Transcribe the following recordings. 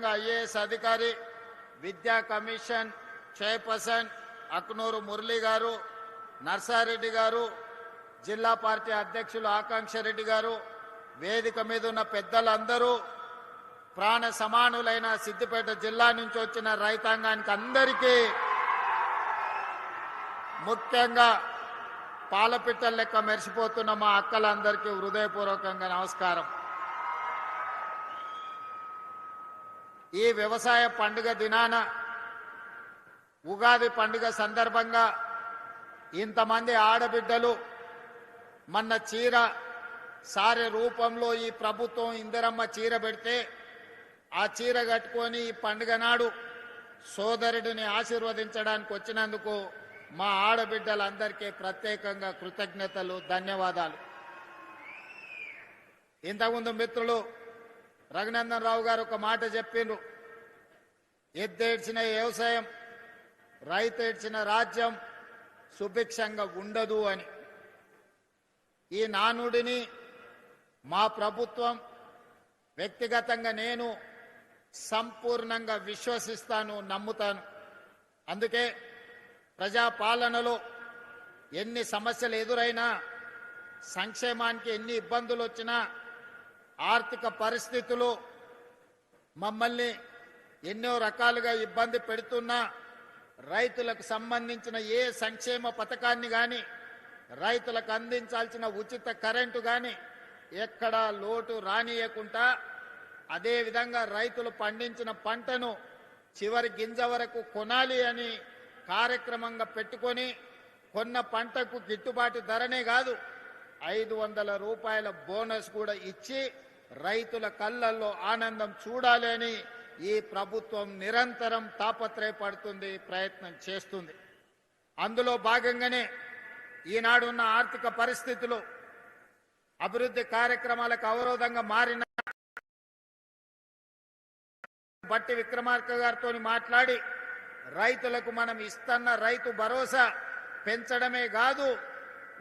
అదేవిధంగా ఐఏఎస్ అధికారి విద్యా కమిషన్ చైర్పర్సన్ అక్నూరు మురళి గారు, నర్సారెడ్డి గారు, జిల్లా పార్టీ అధ్యక్షులు ఆకాంక్ష రెడ్డి గారు, వేదిక మీద ఉన్న పెద్దలందరూ, ప్రాణ సమానులైన సిద్దిపేట జిల్లా నుంచి వచ్చిన రైతాంగానికి అందరికీ, ముఖ్యంగా పాలపిట్టల లెక్క మెరిసిపోతున్న మా అక్కలందరికీ హృదయపూర్వకంగా నమస్కారం. ఈ వ్యవసాయ పండుగ దినాన, ఉగాది పండుగ సందర్భంగా ఇంతమంది ఆడబిడ్డలు మొన్న చీర సారె రూపంలో ఈ ప్రభుత్వం ఇందిరమ్మ చీర పెడితే ఆ చీర కట్టుకొని ఈ పండుగ నాడు సోదరుడిని ఆశీర్వదించడానికి వచ్చినందుకు మా ఆడబిడ్డలందరికీ ప్రత్యేకంగా కృతజ్ఞతలు, ధన్యవాదాలు. ఇంతకుముందు మిత్రులు రఘునందన్ రావు గారు ఒక మాట చెప్పిండ్రు, ఎద్దేడ్చిన వ్యవసాయం, రైతు ఏడ్చిన రాజ్యం సుభిక్షంగా ఉండదు అని. ఈ నానుడిని మా ప్రభుత్వం, వ్యక్తిగతంగా నేను సంపూర్ణంగా విశ్వసిస్తాను, నమ్ముతాను. అందుకే ప్రజాపాలనలో ఎన్ని సమస్యలు ఎదురైనా, సంక్షేమానికి ఎన్ని ఇబ్బందులు వచ్చినా, ఆర్థిక పరిస్థితులు మమ్మల్ని ఎన్నో రకాలుగా ఇబ్బంది పెడుతున్నా, రైతులకు సంబంధించిన ఏ సంక్షేమ పథకాన్ని కానీ, రైతులకు అందించాల్సిన ఉచిత కరెంటు కానీ ఎక్కడా లోటు రానియకుండా, అదేవిధంగా రైతులు పండించిన పంటను చివరి గింజ వరకు కొనాలి అని కార్యక్రమంగా పెట్టుకొని, కొన్న పంటకు గిట్టుబాటు ధరనే కాదు 500 రూపాయల బోనస్ కూడా ఇచ్చి రైతుల కళ్ళల్లో ఆనందం చూడాలి అని ఈ ప్రభుత్వం నిరంతరం తాపత్రయపడుతుంది, ప్రయత్నం చేస్తుంది. అందులో భాగంగానే ఈనాడున్న ఆర్థిక పరిస్థితులు, అభివృద్ధి కార్యక్రమాలకు అవరోధంగా మారిన బట్టి విక్రమార్క గారితో మాట్లాడి రైతులకు మనం ఇస్తున్న రైతు భరోసా పెంచడమే కాదు,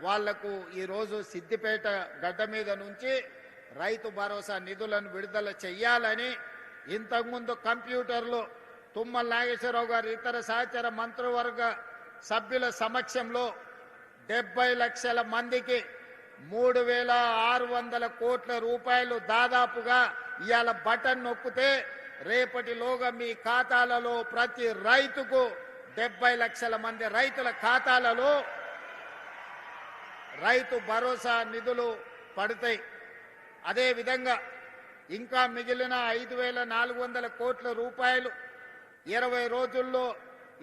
వాళ్లకు ఈరోజు సిద్దిపేట గడ్డ మీద నుంచి రైతు భరోసా నిధులను విడుదల చెయ్యాలని ఇంతకుముందు కంప్యూటర్లు తుమ్మల నాగేశ్వరరావు గారు ఇతర సహచర మంత్రివర్గ సభ్యుల సమక్షంలో 70 లక్షల మందికి 3,600 కోట్ల రూపాయలు దాదాపుగా ఇవాళ బటన్ నొక్కితే రేపటిలోగా మీ ఖాతాలలో ప్రతి రైతుకు 70 లక్షల మంది రైతుల ఖాతాలలో రైతు భరోసా నిధులు పడతాయి. అదేవిధంగా ఇంకా మిగిలిన 5,400 కోట్ల రూపాయలు 20 రోజుల్లో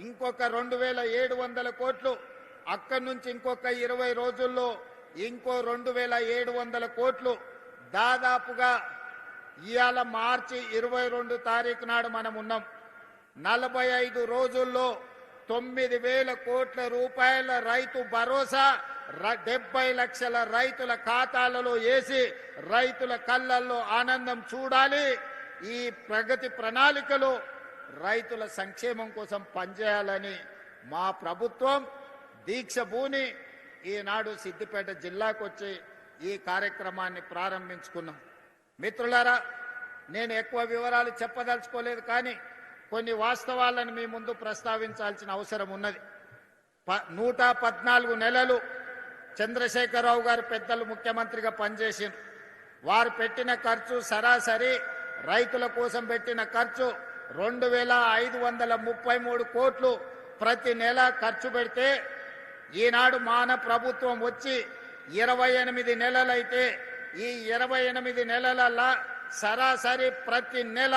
ఇంకొక 2,700 కోట్లు, అక్కడి నుంచి ఇంకొక 20 రోజుల్లో ఇంకో 2,700 కోట్లు, దాదాపుగా ఇవాళ మార్చి 22 తారీఖు నాడు మనం ఉన్నాం. 45 రోజుల్లో 9,000 కోట్ల రూపాయల రైతు భరోసా 70 లక్షల రైతుల ఖాతాలలో వేసి రైతుల కళ్ళల్లో ఆనందం చూడాలి. ఈ ప్రగతి ప్రణాళికలో రైతుల సంక్షేమం కోసం పనిచేయాలని మా ప్రభుత్వం దీక్ష భూని ఈనాడు సిద్దిపేట జిల్లాకు వచ్చి ఈ కార్యక్రమాన్ని ప్రారంభించుకున్నాం. మిత్రులారా, నేను ఎక్కువ వివరాలు చెప్పదలుచుకోలేదు, కానీ కొన్ని వాస్తవాలను మీ ముందు ప్రస్తావించాల్సిన అవసరం ఉన్నది. 114 నెలలు చంద్రశేఖరరావు గారు పెద్దలు ముఖ్యమంత్రిగా పనిచేసింది. వారు పెట్టిన ఖర్చు సరాసరి రైతుల కోసం పెట్టిన ఖర్చు 2,533 కోట్లు ప్రతి నెల ఖర్చు పెడితే, ఈనాడు మాన ప్రభుత్వం వచ్చి 28 నెలలైతే ఈ 28 నెలల సరాసరి ప్రతి నెల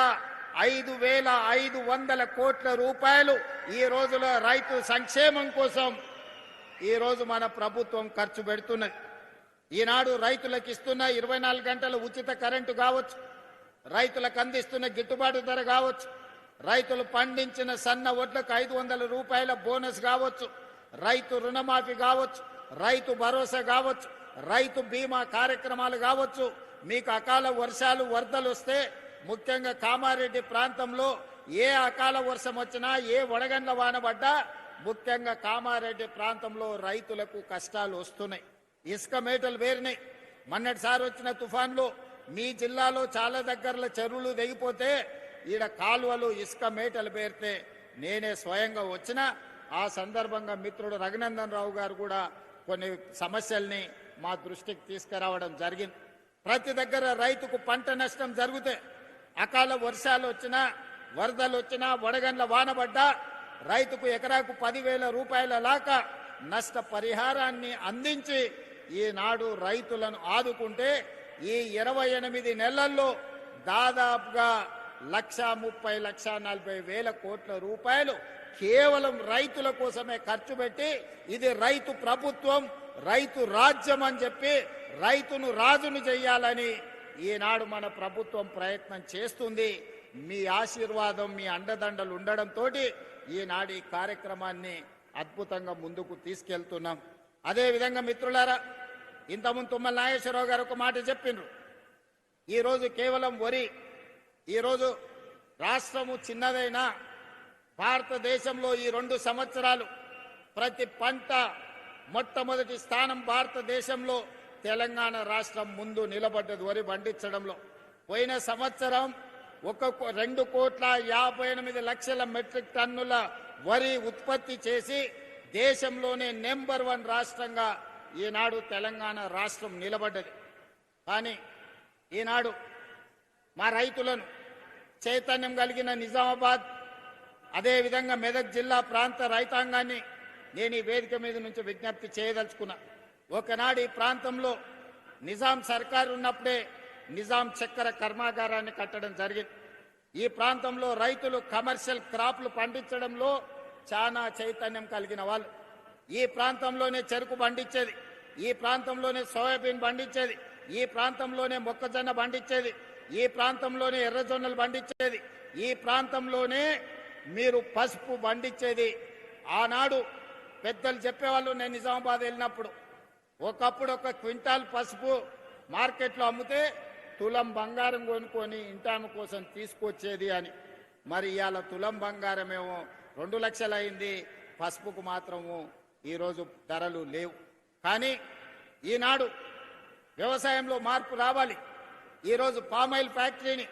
5,500 కోట్ల రూపాయలు ఈ రోజులో రైతు సంక్షేమం కోసం ఈ రోజు మన ప్రభుత్వం ఖర్చు పెడుతున్నది. ఈనాడు రైతులకు ఇస్తున్న 24 గంటల ఉచిత కరెంటు కావచ్చు, రైతులకు అందిస్తున్న గిట్టుబాటు ధర కావచ్చు, రైతులు పండించిన సన్న వడ్లకు 500 రూపాయల బోనస్ కావచ్చు, రైతు రుణమాఫీ కావచ్చు, రైతు భరోసా కావచ్చు, రైతు బీమా కార్యక్రమాలు కావచ్చు. మీకు అకాల వర్షాలు వరదలు వస్తే, ముఖ్యంగా కామారెడ్డి ప్రాంతంలో ఏ అకాల వర్షం వచ్చినా, ఏ వడగండ్ల వాన పడ్డా ముఖ్యంగా కామారెడ్డి ప్రాంతంలో రైతులకు కష్టాలు వస్తున్నాయి. ఇసుక మేటలు వేరినాయి. మొన్నటిసారి వచ్చిన తుఫాన్లో మీ జిల్లాలో చాలా దగ్గరలో చెరువులు తెగిపోతే ఈడ కాలువలు ఇసుక మేటలు పేరితే నేనే స్వయంగా వచ్చిన ఆ సందర్భంగా మిత్రుడు రఘునందన్ రావు గారు కూడా కొన్ని సమస్యల్ని మా దృష్టికి తీసుకురావడం జరిగింది. ప్రతి దగ్గర రైతుకు పంట నష్టం జరిగితే అకాల వర్షాలు వచ్చినా వరదలు వచ్చినా వడగండ్ల వానబడ్డా రైతుకు ఎకరాకు 10,000 రూపాయల లాగా నష్ట పరిహారాన్ని అందించి ఈనాడు రైతులను ఆదుకుంటే ఈ 28 నెలల్లో దాదాపుగా 1,30,40,000 కోట్ల రూపాయలు కేవలం రైతుల కోసమే ఖర్చు పెట్టి ఇది రైతు ప్రభుత్వం రైతు రాజ్యం అని చెప్పి రైతును రాజును చెయ్యాలని ఈనాడు మన ప్రభుత్వం ప్రయత్నం చేస్తుంది. మీ ఆశీర్వాదం మీ అండదండలు ఉండడంతో ఈనాడు ఈ కార్యక్రమాన్ని అద్భుతంగా ముందుకు తీసుకెళ్తున్నాం. అదేవిధంగా మిత్రులారా, ఇంతకుముందు తుమ్మల నాగేశ్వరరావు గారు ఒక మాట చెప్పిండ్రు. ఈరోజు కేవలం వరి, ఈరోజు రాష్ట్రము చిన్నదైనా భారతదేశంలో ఈ 2 సంవత్సరాలు ప్రతి పంట మొట్టమొదటి స్థానం భారతదేశంలో తెలంగాణ రాష్ట్రం ముందు నిలబడ్డది వరి పండించడంలో. పోయిన సంవత్సరం 2,58,00,000 మెట్రిక్ టన్నుల వరి ఉత్పత్తి చేసి దేశంలోనే నెంబర్ 1 రాష్ట్రంగా ఈనాడు తెలంగాణ రాష్ట్రం నిలబడ్డది. కానీ ఈనాడు మా రైతులను చైతన్యం కలిగిన నిజామాబాద్ అదేవిధంగా మెదక్ జిల్లా ప్రాంత రైతాంగాన్ని నేను ఈ వేదిక మీద నుంచి విజ్ఞప్తి చేయదలుచుకున్నా. ఒకనాడు ఈ ప్రాంతంలో నిజాం సర్కారు ఉన్నప్పుడే నిజాం చక్కెర కర్మాగారాన్ని కట్టడం జరిగింది. ఈ ప్రాంతంలో రైతులు కమర్షియల్ క్రాప్లు పండించడంలో చాలా చైతన్యం కలిగిన వాళ్ళు. ఈ ప్రాంతంలోనే చెరుకు పండించేది, ఈ ప్రాంతంలోనే సోయాబీన్ పండించేది, ఈ ప్రాంతంలోనే మొక్కజొన్న పండించేది, ఈ ప్రాంతంలోనే ఎర్రజొన్నలు పండించేది, ఈ ప్రాంతంలోనే మీరు పసుపు పండించేది. ఆనాడు పెద్దలు చెప్పేవాళ్ళు, నేను నిజామాబాద్ వెళ్ళినప్పుడు ఒకప్పుడు 1 క్వింటాల్ పసుపు మార్కెట్లో అమ్మితే తులం బంగారం కొనుక్కొని ఇంటామ కోసం తీసుకొచ్చేది అని. మరి ఇవాళ తులం బంగారమేమో 2 లక్షలు అయింది, పసుపుకు మాత్రము ఈరోజు ధరలు లేవు. కానీ ఈనాడు వ్యవసాయంలో మార్పు రావాలి. ఈరోజు పామాయిల్ ఫ్యాక్టరీని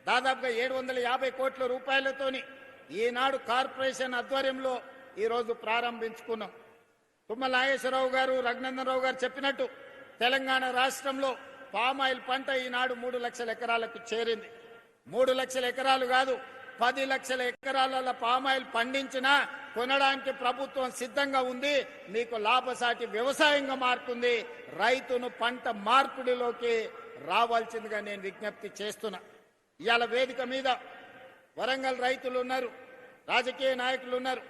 దాదాపుగా 750 కోట్ల రూపాయలతోని ఈనాడు కార్పొరేషన్ ఆధ్వర్యంలో ఈరోజు ప్రారంభించుకున్నాం. తుమ్మల నాగేశ్వరరావు గారు రఘునందన్ రావు గారు చెప్పినట్టు తెలంగాణ రాష్ట్రంలో పామాయిల్ పంట ఈనాడు 3 లక్షల ఎకరాలకు చేరింది. 3 లక్షల ఎకరాలు కాదు, 10 లక్షల ఎకరాల పామాయిల్ పండించినా కొనడానికి ప్రభుత్వం సిద్ధంగా ఉంది. మీకు లాభసాటి వ్యవసాయంగా మారుతుంది. రైతును పంట మార్పిడిలోకి రావాల్సిందిగా నేను విజ్ఞప్తి చేస్తున్నా. ఇవాళ వేదిక మీద వరంగల్ రైతులు ఉన్నారు, రాజకీయ నాయకులు ఉన్నారు,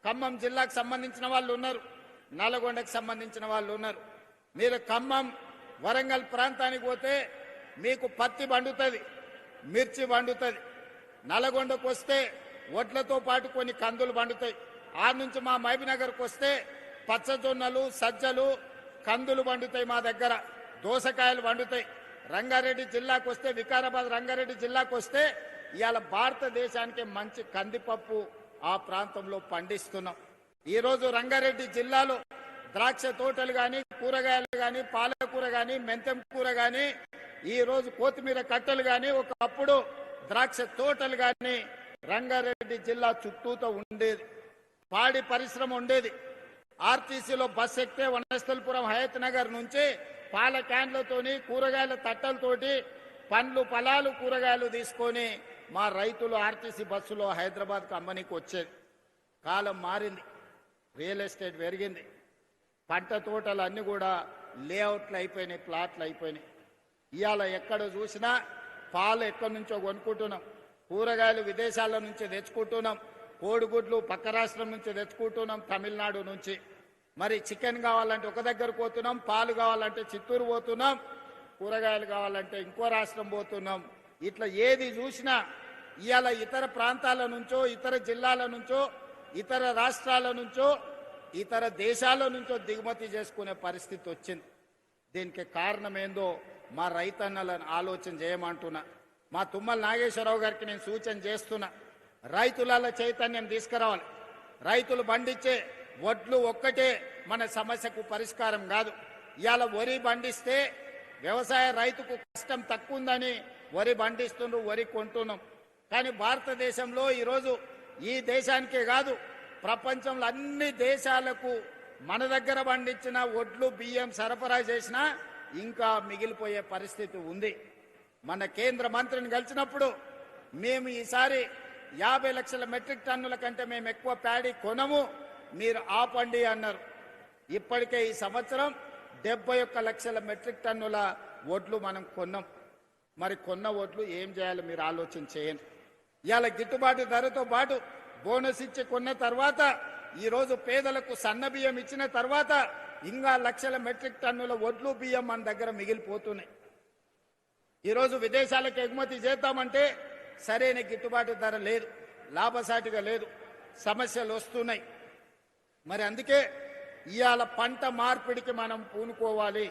ఖమ్మం జిల్లాకు సంబంధించిన వాళ్ళు ఉన్నారు, నల్గొండకు సంబంధించిన వాళ్ళు ఉన్నారు. మీరు ఖమ్మం వరంగల్ ప్రాంతానికి పోతే మీకు పత్తి పండుతుంది, మిర్చి పండుతుంది. నల్గొండకు వస్తే వడ్లతో పాటు కొన్ని కందులు పండుతాయి. ఆ నుంచి మా మహబూబ్నగర్కు వస్తే పచ్చజొన్నలు, సజ్జలు, కందులు పండుతాయి. మా దగ్గర దోసకాయలు పండుతాయి. రంగారెడ్డి జిల్లాకు వస్తే, వికారాబాద్ రంగారెడ్డి జిల్లాకు వస్తే ఇవాళ భారతదేశానికి మంచి కందిపప్పు ఆ ప్రాంతంలో పండిస్తున్నాం. ఈరోజు రంగారెడ్డి జిల్లాలో ద్రాక్ష తోటలు కానీ, కూరగాయలు కానీ, పాలకూర కానీ, మెంతం కూర కానీ, ఈరోజు కొత్తిమీర కట్టలు కానీ, ఒకప్పుడు ద్రాక్ష తోటలు కానీ రంగారెడ్డి జిల్లా చుట్టూతో ఉండేది. పాడి పరిశ్రమ ఉండేది. ఆర్టీసీలో బస్ ఎక్కితే వనస్థలపురం హయత్ నగర్ నుంచి పాల క్యాన్లతోని, కూరగాయల తట్టలతోటి పండ్లు ఫలాలు కూరగాయలు తీసుకొని మా రైతులు ఆర్టీసీ బస్సులో హైదరాబాద్కు అమ్మనికి వచ్చేది. కాలం మారింది, రియల్ ఎస్టేట్ పెరిగింది, పంట తోటలు అన్నీ కూడా లేఅవుట్లు అయిపోయినాయి, ప్లాట్లు అయిపోయినాయి. ఇవాళ ఎక్కడ చూసినా పాలు ఎక్కడి నుంచో కొనుక్కుంటున్నాం, కూరగాయలు విదేశాల నుంచి తెచ్చుకుంటున్నాం, కోడిగుడ్లు పక్క రాష్ట్రం నుంచి తెచ్చుకుంటున్నాం, తమిళనాడు నుంచి. మరి చికెన్ కావాలంటే ఒక దగ్గర పోతున్నాం, పాలు కావాలంటే చిత్తూరు పోతున్నాం, కూరగాయలు కావాలంటే ఇంకో రాష్ట్రం పోతున్నాం. ఇట్లా ఏది చూసినా ఇవాళ ఇతర ప్రాంతాల నుంచో, ఇతర జిల్లాల నుంచో, ఇతర రాష్ట్రాల నుంచో, ఇతర దేశాల నుంచో దిగుమతి చేసుకునే పరిస్థితి వచ్చింది. దీనికి కారణం ఏందో మా రైతన్నలను ఆలోచన చేయమంటున్నా. మా తుమ్మల నాగేశ్వరరావు గారికి నేను సూచన చేస్తున్నా, రైతులలో చైతన్యం తీసుకురావాలి. రైతులు పండించే వడ్లు ఒక్కటే మన సమస్యకు పరిష్కారం కాదు. ఇవాళ వరి పండిస్తే వ్యవసాయ రైతుకు కష్టం తక్కువ ఉందని వరి పండిస్తుండ్రు, వరి కొంటున్నాం. కానీ భారతదేశంలో ఈరోజు ఈ దేశానికే కాదు ప్రపంచంలో అన్ని దేశాలకు మన దగ్గర పండించిన ఒడ్లు బియ్యం సరఫరా చేసినా ఇంకా మిగిలిపోయే పరిస్థితి ఉంది. మన కేంద్ర మంత్రిని కలిసినప్పుడు మేము ఈసారి 50 లక్షల మెట్రిక్ టన్నుల కంటే మేము ఎక్కువ ప్యాడీ కొనము, మీరు ఆపండి అన్నారు. ఇప్పటికే ఈ సంవత్సరం 71 లక్షల మెట్రిక్ టన్నుల ఒడ్లు మనం కొన్నాం. మరి కొన్న ఒడ్లు ఏం చేయాలో మీరు ఆలోచన చేయండి. ఇవాళ గిట్టుబాటు ధరతో పాటు బోనస్ ఇచ్చి కొన్న తర్వాత ఈరోజు పేదలకు సన్న బియ్యం ఇచ్చిన తర్వాత ఇంకా లక్షల మెట్రిక్ టన్నుల ఒడ్లు బియ్యం మన దగ్గర మిగిలిపోతున్నాయి. ఈరోజు విదేశాలకు ఎగుమతి చేద్దామంటే సరైన గిట్టుబాటు ధర లేదు, లాభసాటిగా లేదు, సమస్యలు వస్తున్నాయి. మరి అందుకే ఇవాళ పంట మార్పిడికి మనం పూనుకోవాలి.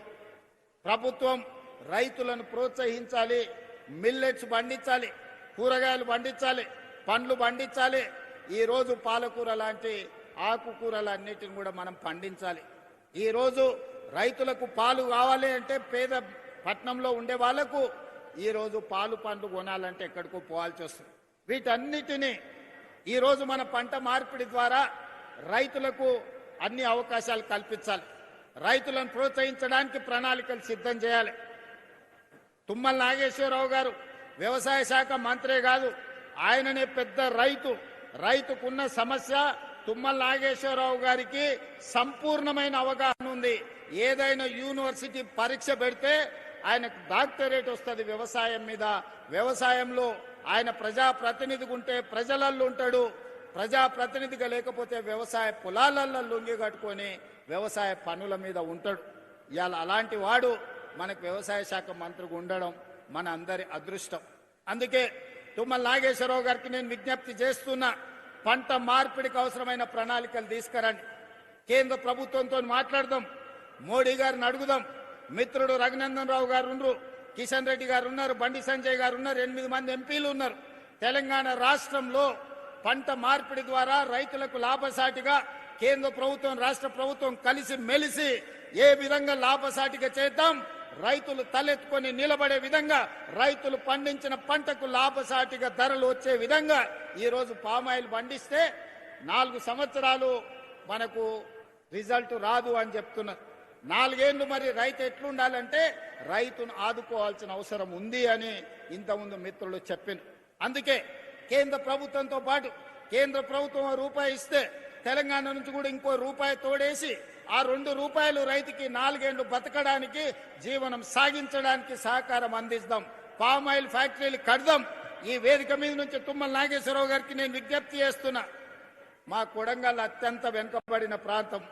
ప్రభుత్వం రైతులను ప్రోత్సహించాలి, మిల్లెట్స్ పండించాలి, కూరగాయలు పండించాలి, పండ్లు పండించాలి. ఈరోజు పాలకూర లాంటి ఆకుకూరలన్నిటిని కూడా మనం పండించాలి. ఈరోజు రైతులకు పాలు కావాలి అంటే పేద పట్టణంలో ఉండే వాళ్లకు ఈరోజు పాలు పండ్లు కొనాలంటే ఎక్కడికో పోవాల్సి వస్తుంది. వీటన్నిటినీ ఈరోజు మన పంట మార్పిడి ద్వారా రైతులకు అన్ని అవకాశాలు కల్పించాలి. రైతులను ప్రోత్సహించడానికి ప్రణాళికలు సిద్ధం చేయాలి. తుమ్మల నాగేశ్వరరావు గారు వ్యవసాయ శాఖ మంత్రే కాదు, ఆయననే పెద్ద రైతుకున్న సమస్య తుమ్మల నాగేశ్వరరావు గారికి సంపూర్ణమైన అవగాహన ఉంది. ఏదైనా యూనివర్సిటీ పరీక్ష పెడితే ఆయనకు డాక్టరేట్ వస్తుంది వ్యవసాయం మీద. వ్యవసాయంలో ఆయన ప్రజాప్రతినిధిగా ఉంటే ప్రజలల్లో ఉంటాడు, ప్రజాప్రతినిధిగా లేకపోతే వ్యవసాయ పొలాలల్లో లొంగి కట్టుకొని వ్యవసాయ పనుల మీద ఉంటాడు. ఇవాళ అలాంటి వాడు మనకు వ్యవసాయ శాఖ మంత్రిగా ఉండడం మన అందరి అదృష్టం. అందుకే తుమ్మల నాగేశ్వరరావు గారికి నేను విజ్ఞప్తి చేస్తున్నా, పంట మార్పిడికి అవసరమైన ప్రణాళికలు తీసుకురండి. కేంద్ర ప్రభుత్వంతో మాట్లాడదాం, మోడీ గారిని అడుగుదాం. మిత్రుడు రఘునందన్ రావు గారు ఉన్నారు, కిషన్ రెడ్డి గారు ఉన్నారు, బండి సంజయ్ గారు ఉన్నారు, 8 మంది ఎంపీలు ఉన్నారు. తెలంగాణ రాష్ట్రంలో పంట మార్పిడి ద్వారా రైతులకు లాభసాటిగా కేంద్ర ప్రభుత్వం రాష్ట్ర ప్రభుత్వం కలిసి మెలిసి ఏ విధంగా లాభసాటిగా చేద్దాం, రైతులు తలెత్తుకొని నిలబడే విధంగా, రైతులు పండించిన పంటకు లాభసాటిగా ధరలు వచ్చే విధంగా ఈరోజు పామాయిల్ పండిస్తే 4 సంవత్సరాలు మనకు రిజల్ట్ రాదు అని చెప్తున్నారు. 4 ఏళ్లు మరి రైతు ఎట్లుండాలంటే రైతును ఆదుకోవాల్సిన అవసరం ఉంది అని ఇంతకుముందు మిత్రులు చెప్పారు. అందుకే కేంద్ర ప్రభుత్వంతో పాటు కేంద్ర ప్రభుత్వం రూపాయి ఇస్తే తెలంగాణ నుంచి కూడా ఇంకో రూపాయి తోడేసి ఆ 2 రూపాయలు రైతుకి 4 ఏళ్లు బతకడానికి, జీవనం సాగించడానికి సహకారం అందిస్తాం. పామాయిల్ ఫ్యాక్టరీలు కడదాం. ఈ వేదిక మీద నుంచి తుమ్మల నాగేశ్వరరావు గారికి నేను విజ్ఞప్తి చేస్తున్నా, మా కొడంగల్ అత్యంత వెనుకబడిన ప్రాంతం,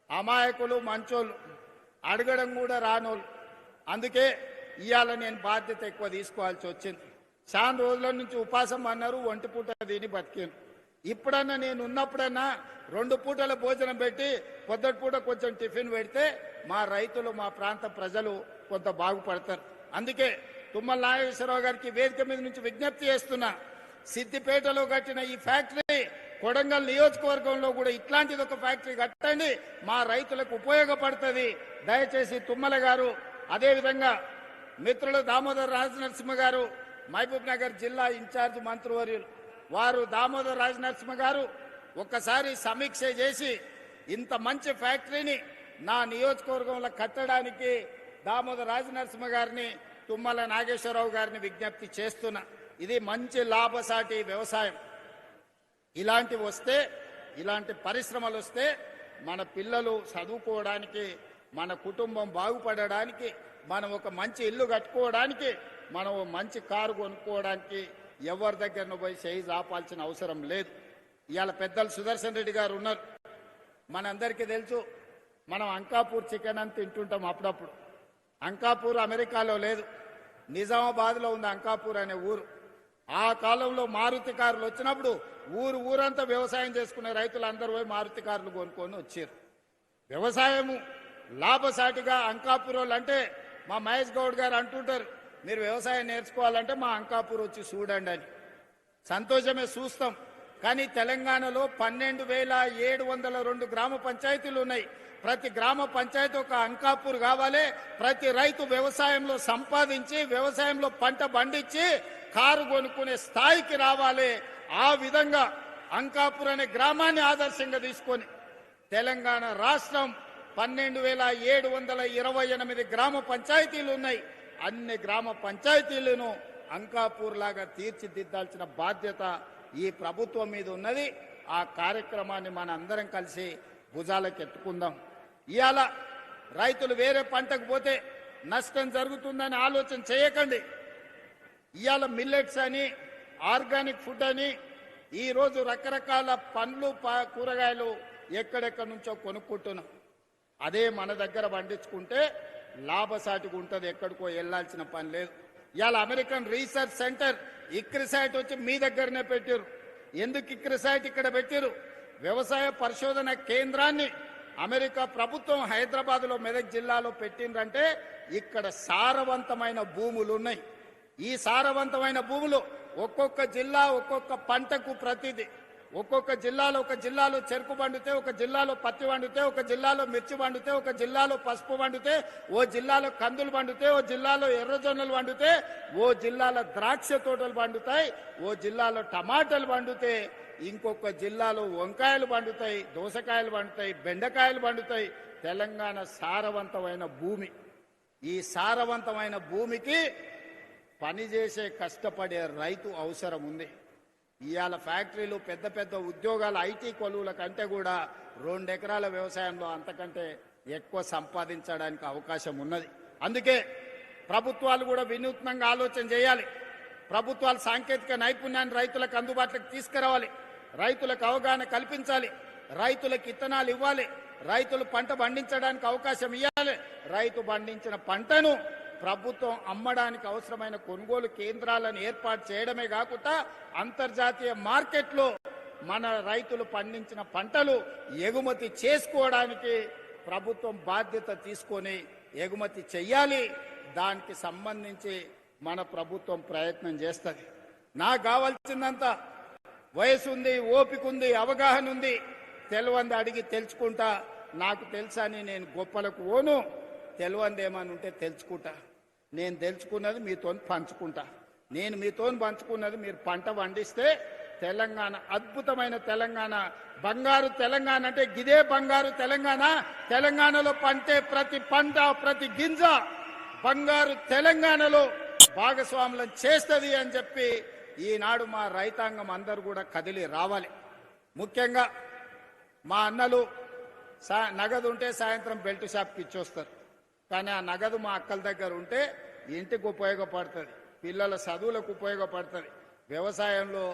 అమాయకులు మంచోళ్ళు, అడగడం కూడా రానోళ్ళు. అందుకే ఇవాళ నేను బాధ్యత ఎక్కువ తీసుకోవాల్సి వచ్చింది. చాలా రోజుల నుంచి ఉపాసం అన్నారు, 1 పూట తిని బతికాను. ఇప్పుడన్నా నేను ఉన్నప్పుడన్నా 2 పూటల భోజనం పెట్టి పొద్దుటి పూట కొంచెం టిఫిన్ పెడితే మా రైతులు, మా ప్రాంత ప్రజలు కొంత బాగుపడతారు. అందుకే తుమ్మల నాగేశ్వరరావు గారికి వేదిక మీద నుంచి విజ్ఞప్తి చేస్తున్నా, సిద్దిపేటలో కట్టిన ఈ ఫ్యాక్టరీ కొడంగల్ నియోజకవర్గంలో కూడా ఇట్లాంటిది ఒక ఫ్యాక్టరీ కట్టండి, మా రైతులకు ఉపయోగపడుతుంది. దయచేసి తుమ్మల గారు, అదేవిధంగా మిత్రులు దామోదర్ రాజనరసింహ గారు, మహబూబ్ నగర్ జిల్లా ఇన్ఛార్జ్ మంత్రివర్యులు వారు, దామోదర్ రాజనరసింహ గారు ఒక్కసారి సమీక్ష చేసి ఇంత మంచి ఫ్యాక్టరీని నా నియోజకవర్గంలో కట్టడానికి దామోదర్ రాజనరసింహ గారిని, తుమ్మల నాగేశ్వరరావు గారిని విజ్ఞప్తి చేస్తున్నా. ఇది మంచి లాభసాటి వ్యవసాయం. ఇలాంటివి వస్తే, ఇలాంటి పరిశ్రమలు వస్తే మన పిల్లలు చదువుకోవడానికి, మన కుటుంబం బాగుపడడానికి, మనం ఒక మంచి ఇల్లు కట్టుకోవడానికి, మనం మంచి కారు కొనుక్కోవడానికి ఎవరి దగ్గరను పోయి చేయి ఆపాల్సిన అవసరం లేదు. ఇవాళ పెద్దలు సుదర్శన్ రెడ్డి గారు ఉన్నారు. మనందరికీ తెలుసు, మనం అంకాపూర్ చికెన్ అని తింటుంటాం అప్పుడప్పుడు. అంకాపూర్ అమెరికాలో లేదు, నిజామాబాద్లో ఉంది అంకాపూర్ అనే ఊరు. ఆ కాలంలో మారుతి కార్లు వచ్చినప్పుడు ఊరంతా వ్యవసాయం చేసుకునే రైతులు అందరూ పోయి మారుతి కార్లు కొనుక్కొని వచ్చారు. వ్యవసాయము లాభసాటిగా అంకాపూర్ అంటే మా మహేష్ గౌడ్ గారు అంటుంటారు, మీరు వ్యవసాయం నేర్చుకోవాలంటే మా అంకాపూర్ వచ్చి చూడండి అని. సంతోషమే, చూస్తాం. కానీ తెలంగాణలో 12,702 గ్రామ పంచాయతీలు ఉన్నాయి. ప్రతి గ్రామ పంచాయతీ ఒక అంకాపూర్ కావాలి. ప్రతి రైతు వ్యవసాయంలో సంపాదించి, వ్యవసాయంలో పంట పండించి కారు కొనుక్కునే స్థాయికి రావాలి. ఆ విధంగా అంకాపూర్ అనే గ్రామాన్ని ఆదర్శంగా తీసుకొని తెలంగాణ రాష్ట్రం 12,728 గ్రామ పంచాయతీలు ఉన్నాయి. అన్ని గ్రామ పంచాయతీలను అంకాపూర్ లాగా తీర్చిదిద్దాల్సిన బాధ్యత ఈ ప్రభుత్వం మీద ఉన్నది. ఆ కార్యక్రమాన్ని మన అందరం కలిసి భుజాలకు ఎత్తుకుందాం. ఇవాళ రైతులు వేరే పంటకు పోతే నష్టం జరుగుతుందని ఆలోచన చేయకండి. ఇవాళ మిల్లెట్స్ అని, ఆర్గానిక్ ఫుడ్ అని ఈరోజు రకరకాల పండ్లు కూరగాయలు ఎక్కడెక్కడి నుంచో కొనుక్కుంటున్నాం. అదే మన దగ్గర పండించుకుంటే లాభసాటిగా ఉంటుంది, ఎక్కడికో వెళ్లాల్సిన పని లేదు. ఇవాళ అమెరికన్ రీసెర్చ్ సెంటర్ ఇక్రిసాట్ వచ్చి మీ దగ్గరనే పెట్టారు. ఎందుకు ఇక్రిసాట్ ఇక్కడ పెట్టారు? వ్యవసాయ పరిశోధన కేంద్రాన్ని అమెరికా ప్రభుత్వం హైదరాబాద్లో మెదక్ జిల్లాలో పెట్టిందంటే ఇక్కడ సారవంతమైన భూములు ఉన్నాయి. ఈ సారవంతమైన భూములు ఒక్కొక్క జిల్లా ఒక్కొక్క పంటకు ప్రతిదీ, ఒక్కొక్క జిల్లాలో ఒక జిల్లాలో చెరుకు పండితే, ఒక జిల్లాలో పత్తి పండితే, ఒక జిల్లాలో మిర్చి పండితే, ఒక జిల్లాలో పసుపు పండితే, ఓ జిల్లాలో కందులు పండితే, ఓ జిల్లాలో ఎర్రజొన్నలు పండితే, ఓ జిల్లాలో ద్రాక్ష తోటలు పండుతాయి, ఓ జిల్లాలో టమాటాలు పండితే, ఇంకొక జిల్లాలో వంకాయలు పండుతాయి, దోసకాయలు పండుతాయి, బెండకాయలు పండుతాయి. తెలంగాణ సారవంతమైన భూమి. ఈ సారవంతమైన భూమికి పనిచేసే కష్టపడే రైతు అవసరం ఉంది. ఇవాళ ఫ్యాక్టరీలు, పెద్ద పెద్ద ఉద్యోగాలు, ఐటీ కొలువుల కంటే కూడా 2 ఎకరాల వ్యవసాయంలో అంతకంటే ఎక్కువ సంపాదించడానికి అవకాశం ఉన్నది. అందుకే ప్రభుత్వాలు కూడా వినూత్నంగా ఆలోచన చేయాలి. ప్రభుత్వాలు సాంకేతిక నైపుణ్యాన్ని రైతులకు అందుబాటులోకి తీసుకురావాలి. రైతులకు అవగాహన కల్పించాలి. రైతులకు విత్తనాలు ఇవ్వాలి. రైతులు పంట పండించడానికి అవకాశం ఇవ్వాలి. రైతు పండించిన పంటను ప్రభుత్వం అమ్మడానికి అవసరమైన కొనుగోలు కేంద్రాలను ఏర్పాటు చేయడమే కాకుండా అంతర్జాతీయ మార్కెట్లో మన రైతులు పండించిన పంటలు ఎగుమతి చేసుకోవడానికి ప్రభుత్వం బాధ్యత తీసుకొని ఎగుమతి చెయ్యాలి. దానికి సంబంధించి మన ప్రభుత్వం ప్రయత్నం చేస్తుంది. నాకు కావాల్సిందంతా వయసు ఉంది, ఓపిక ఉంది, అవగాహన ఉంది. తెలివంది అడిగి తెలుసుకుంటా. నాకు తెలుసని నేను గొప్పలకు ఓను. తెలివందేమని ఉంటే తెలుసుకుంటా. నేను తెలుసుకున్నది మీతో పంచుకుంటా. నేను మీతో పంచుకున్నది మీరు పంట పండిస్తే తెలంగాణ అద్భుతమైన తెలంగాణ, బంగారు తెలంగాణ అంటే గిదే బంగారు తెలంగాణ. తెలంగాణలో పంటే ప్రతి పంట, ప్రతి గింజ బంగారు తెలంగాణలో భాగస్వాములను చేస్తుంది అని చెప్పి ఈనాడు మా రైతాంగం అందరూ కూడా కదిలి రావాలి. ముఖ్యంగా మా అన్నలు నగదు ఉంటే సాయంత్రం బెల్ట్ షాప్కి ఇచ్చొస్తారు. కానీ ఆ నగదు మా అక్కల దగ్గర ఉంటే ఇంటికి ఉపయోగపడుతుంది, పిల్లల చదువులకు ఉపయోగపడుతుంది, వ్యవసాయంలో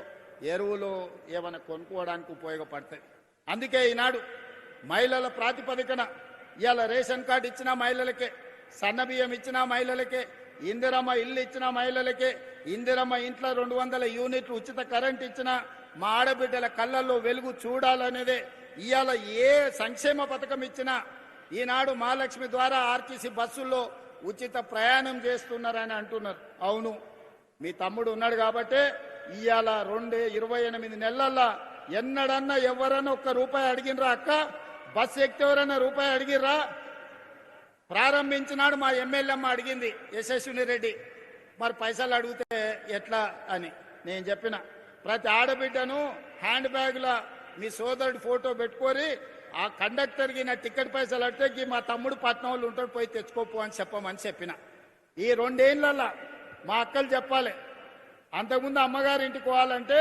ఎరువులు ఏమైనా కొనుక్కోవడానికి ఉపయోగపడుతుంది. అందుకే ఈనాడు మహిళల ప్రాతిపదికన ఇవాళ రేషన్ కార్డు ఇచ్చిన మహిళలకే, సన్నబియ్యం ఇచ్చిన మహిళలకే, ఇందిరమ్మ ఇల్లు ఇచ్చిన మహిళలకే, ఇందిరమ్మ ఇంట్లో 200 యూనిట్లు ఉచిత కరెంట్ ఇచ్చిన మా ఆడబిడ్డల కళ్ళల్లో వెలుగు చూడాలనేదే. ఇవాళ ఏ సంక్షేమ పథకం ఇచ్చినా ఈనాడు మహాలక్ష్మి ద్వారా ఆర్టీసీ బస్సుల్లో ఉచిత ప్రయాణం చేస్తున్నారని అంటున్నారు. అవును, మీ తమ్ముడు ఉన్నాడు కాబట్టే ఇవాళ 28 నెలల్లో ఎన్నడన్నా ఎవరన్నా ₹1 అడిగినరా? అక్క బస్సు ఎక్కితే ఎవరన్నా రూపాయి అడిగిర్రా? ప్రారంభించినాడు మా ఎమ్మెల్యేమ్మ అడిగింది, యశస్విని రెడ్డి. మరి పైసలు అడిగితే ఎట్లా అని నేను చెప్పిన, ప్రతి ఆడబిడ్డను హ్యాండ్ బ్యాగ్లో మీ సోదరుడి ఫోటో పెట్టుకొని ఆ కండక్టర్కి నా టికెట్ పైసలు అడితే మా తమ్ముడు పట్నం వాళ్ళు ఉంటాడు, పోయి తెచ్చుకోపో అని చెప్పమని చెప్పిన. ఈ 2 ఏళ్ళల్లో మా అక్కలు చెప్పాలి. అంతకుముందు అమ్మగారి ఇంటికి పోవాలంటే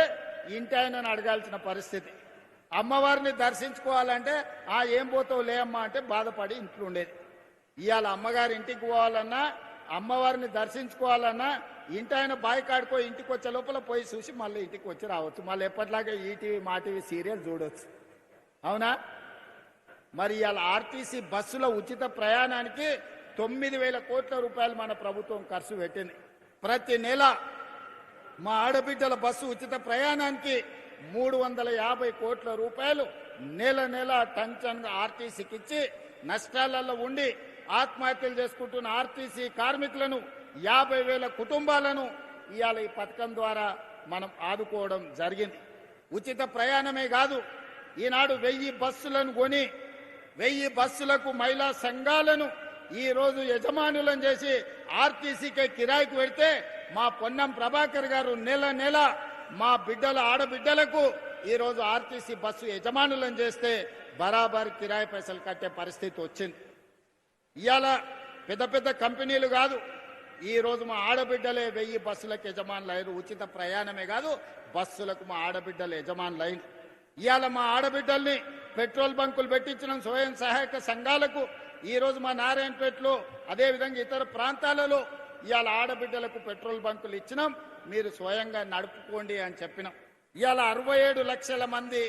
ఇంటి ఆయనను అడగాల్సిన పరిస్థితి. అమ్మవారిని దర్శించుకోవాలంటే ఏం పోతావు లే అమ్మ అంటే బాధపడి ఇంట్లో ఉండేది. ఇవాళ అమ్మగారి ఇంటికి పోవాలన్నా, అమ్మవారిని దర్శించుకోవాలన్నా ఇంటి ఆయన బాయ్ కాడుకో ఇంటికి వచ్చే లోపల పోయి చూసి మళ్ళీ ఇంటికి వచ్చి రావచ్చు. మళ్ళీ ఎప్పటిలాగే ఈటీవీ మా టీవీ సీరియల్ చూడవచ్చు. అవునా? మరి ఇవాళ ఆర్టీసీ బస్సుల ఉచిత ప్రయాణానికి 9,000 కోట్ల రూపాయలు మన ప్రభుత్వం ఖర్చు పెట్టింది. ప్రతి నెల మా ఆడబిడ్డల బస్సు ఉచిత ప్రయాణానికి 350 కోట్ల రూపాయలు నెల నెల టంచన్గా ఆర్టీసీకి ఇచ్చి నష్టాలలో ఉండి ఆత్మహత్యలు చేసుకుంటున్న ఆర్టీసీ కార్మికులను 50,000 కుటుంబాలను ఇవాళ ఈ పథకం ద్వారా మనం ఆదుకోవడం జరిగింది. ఉచిత ప్రయాణమే కాదు, ఈనాడు 1000 బస్సులను కొని 1000 బస్సులకు మహిళా సంఘాలను ఈరోజు యజమానులను చేసి ఆర్టీసీకే కిరాయికి పెడితే మా పొన్నం ప్రభాకర్ గారు నెల నెల మా బిడ్డల ఆడబిడ్డలకు ఈరోజు ఆర్టీసీ బస్సు యజమానులను చేస్తే బరాబర్ కిరాయి పైసలు కట్టే పరిస్థితి వచ్చింది. ఇవాళ పెద్ద పెద్ద కంపెనీలు కాదు, ఈ రోజు మా ఆడబిడ్డలే 1000 బస్సులకు యజమానులైన ఉచిత ప్రయాణమే కాదు బస్సులకు మా ఆడబిడ్డలు యజమానులైన. ఇవాళ మా ఆడబిడ్డల్ని పెట్రోల్ బంకులు పెట్టించిన స్వయం సహాయక సంఘాలకు ఈ రోజు మా నారాయణపేటలో అదేవిధంగా ఇతర ప్రాంతాలలో ఇవాళ ఆడబిడ్డలకు పెట్రోల్ బంకులు ఇచ్చినాం, మీరు స్వయంగా నడుపుకోండి అని చెప్పినాం. ఇవాళ 67 లక్షల మంది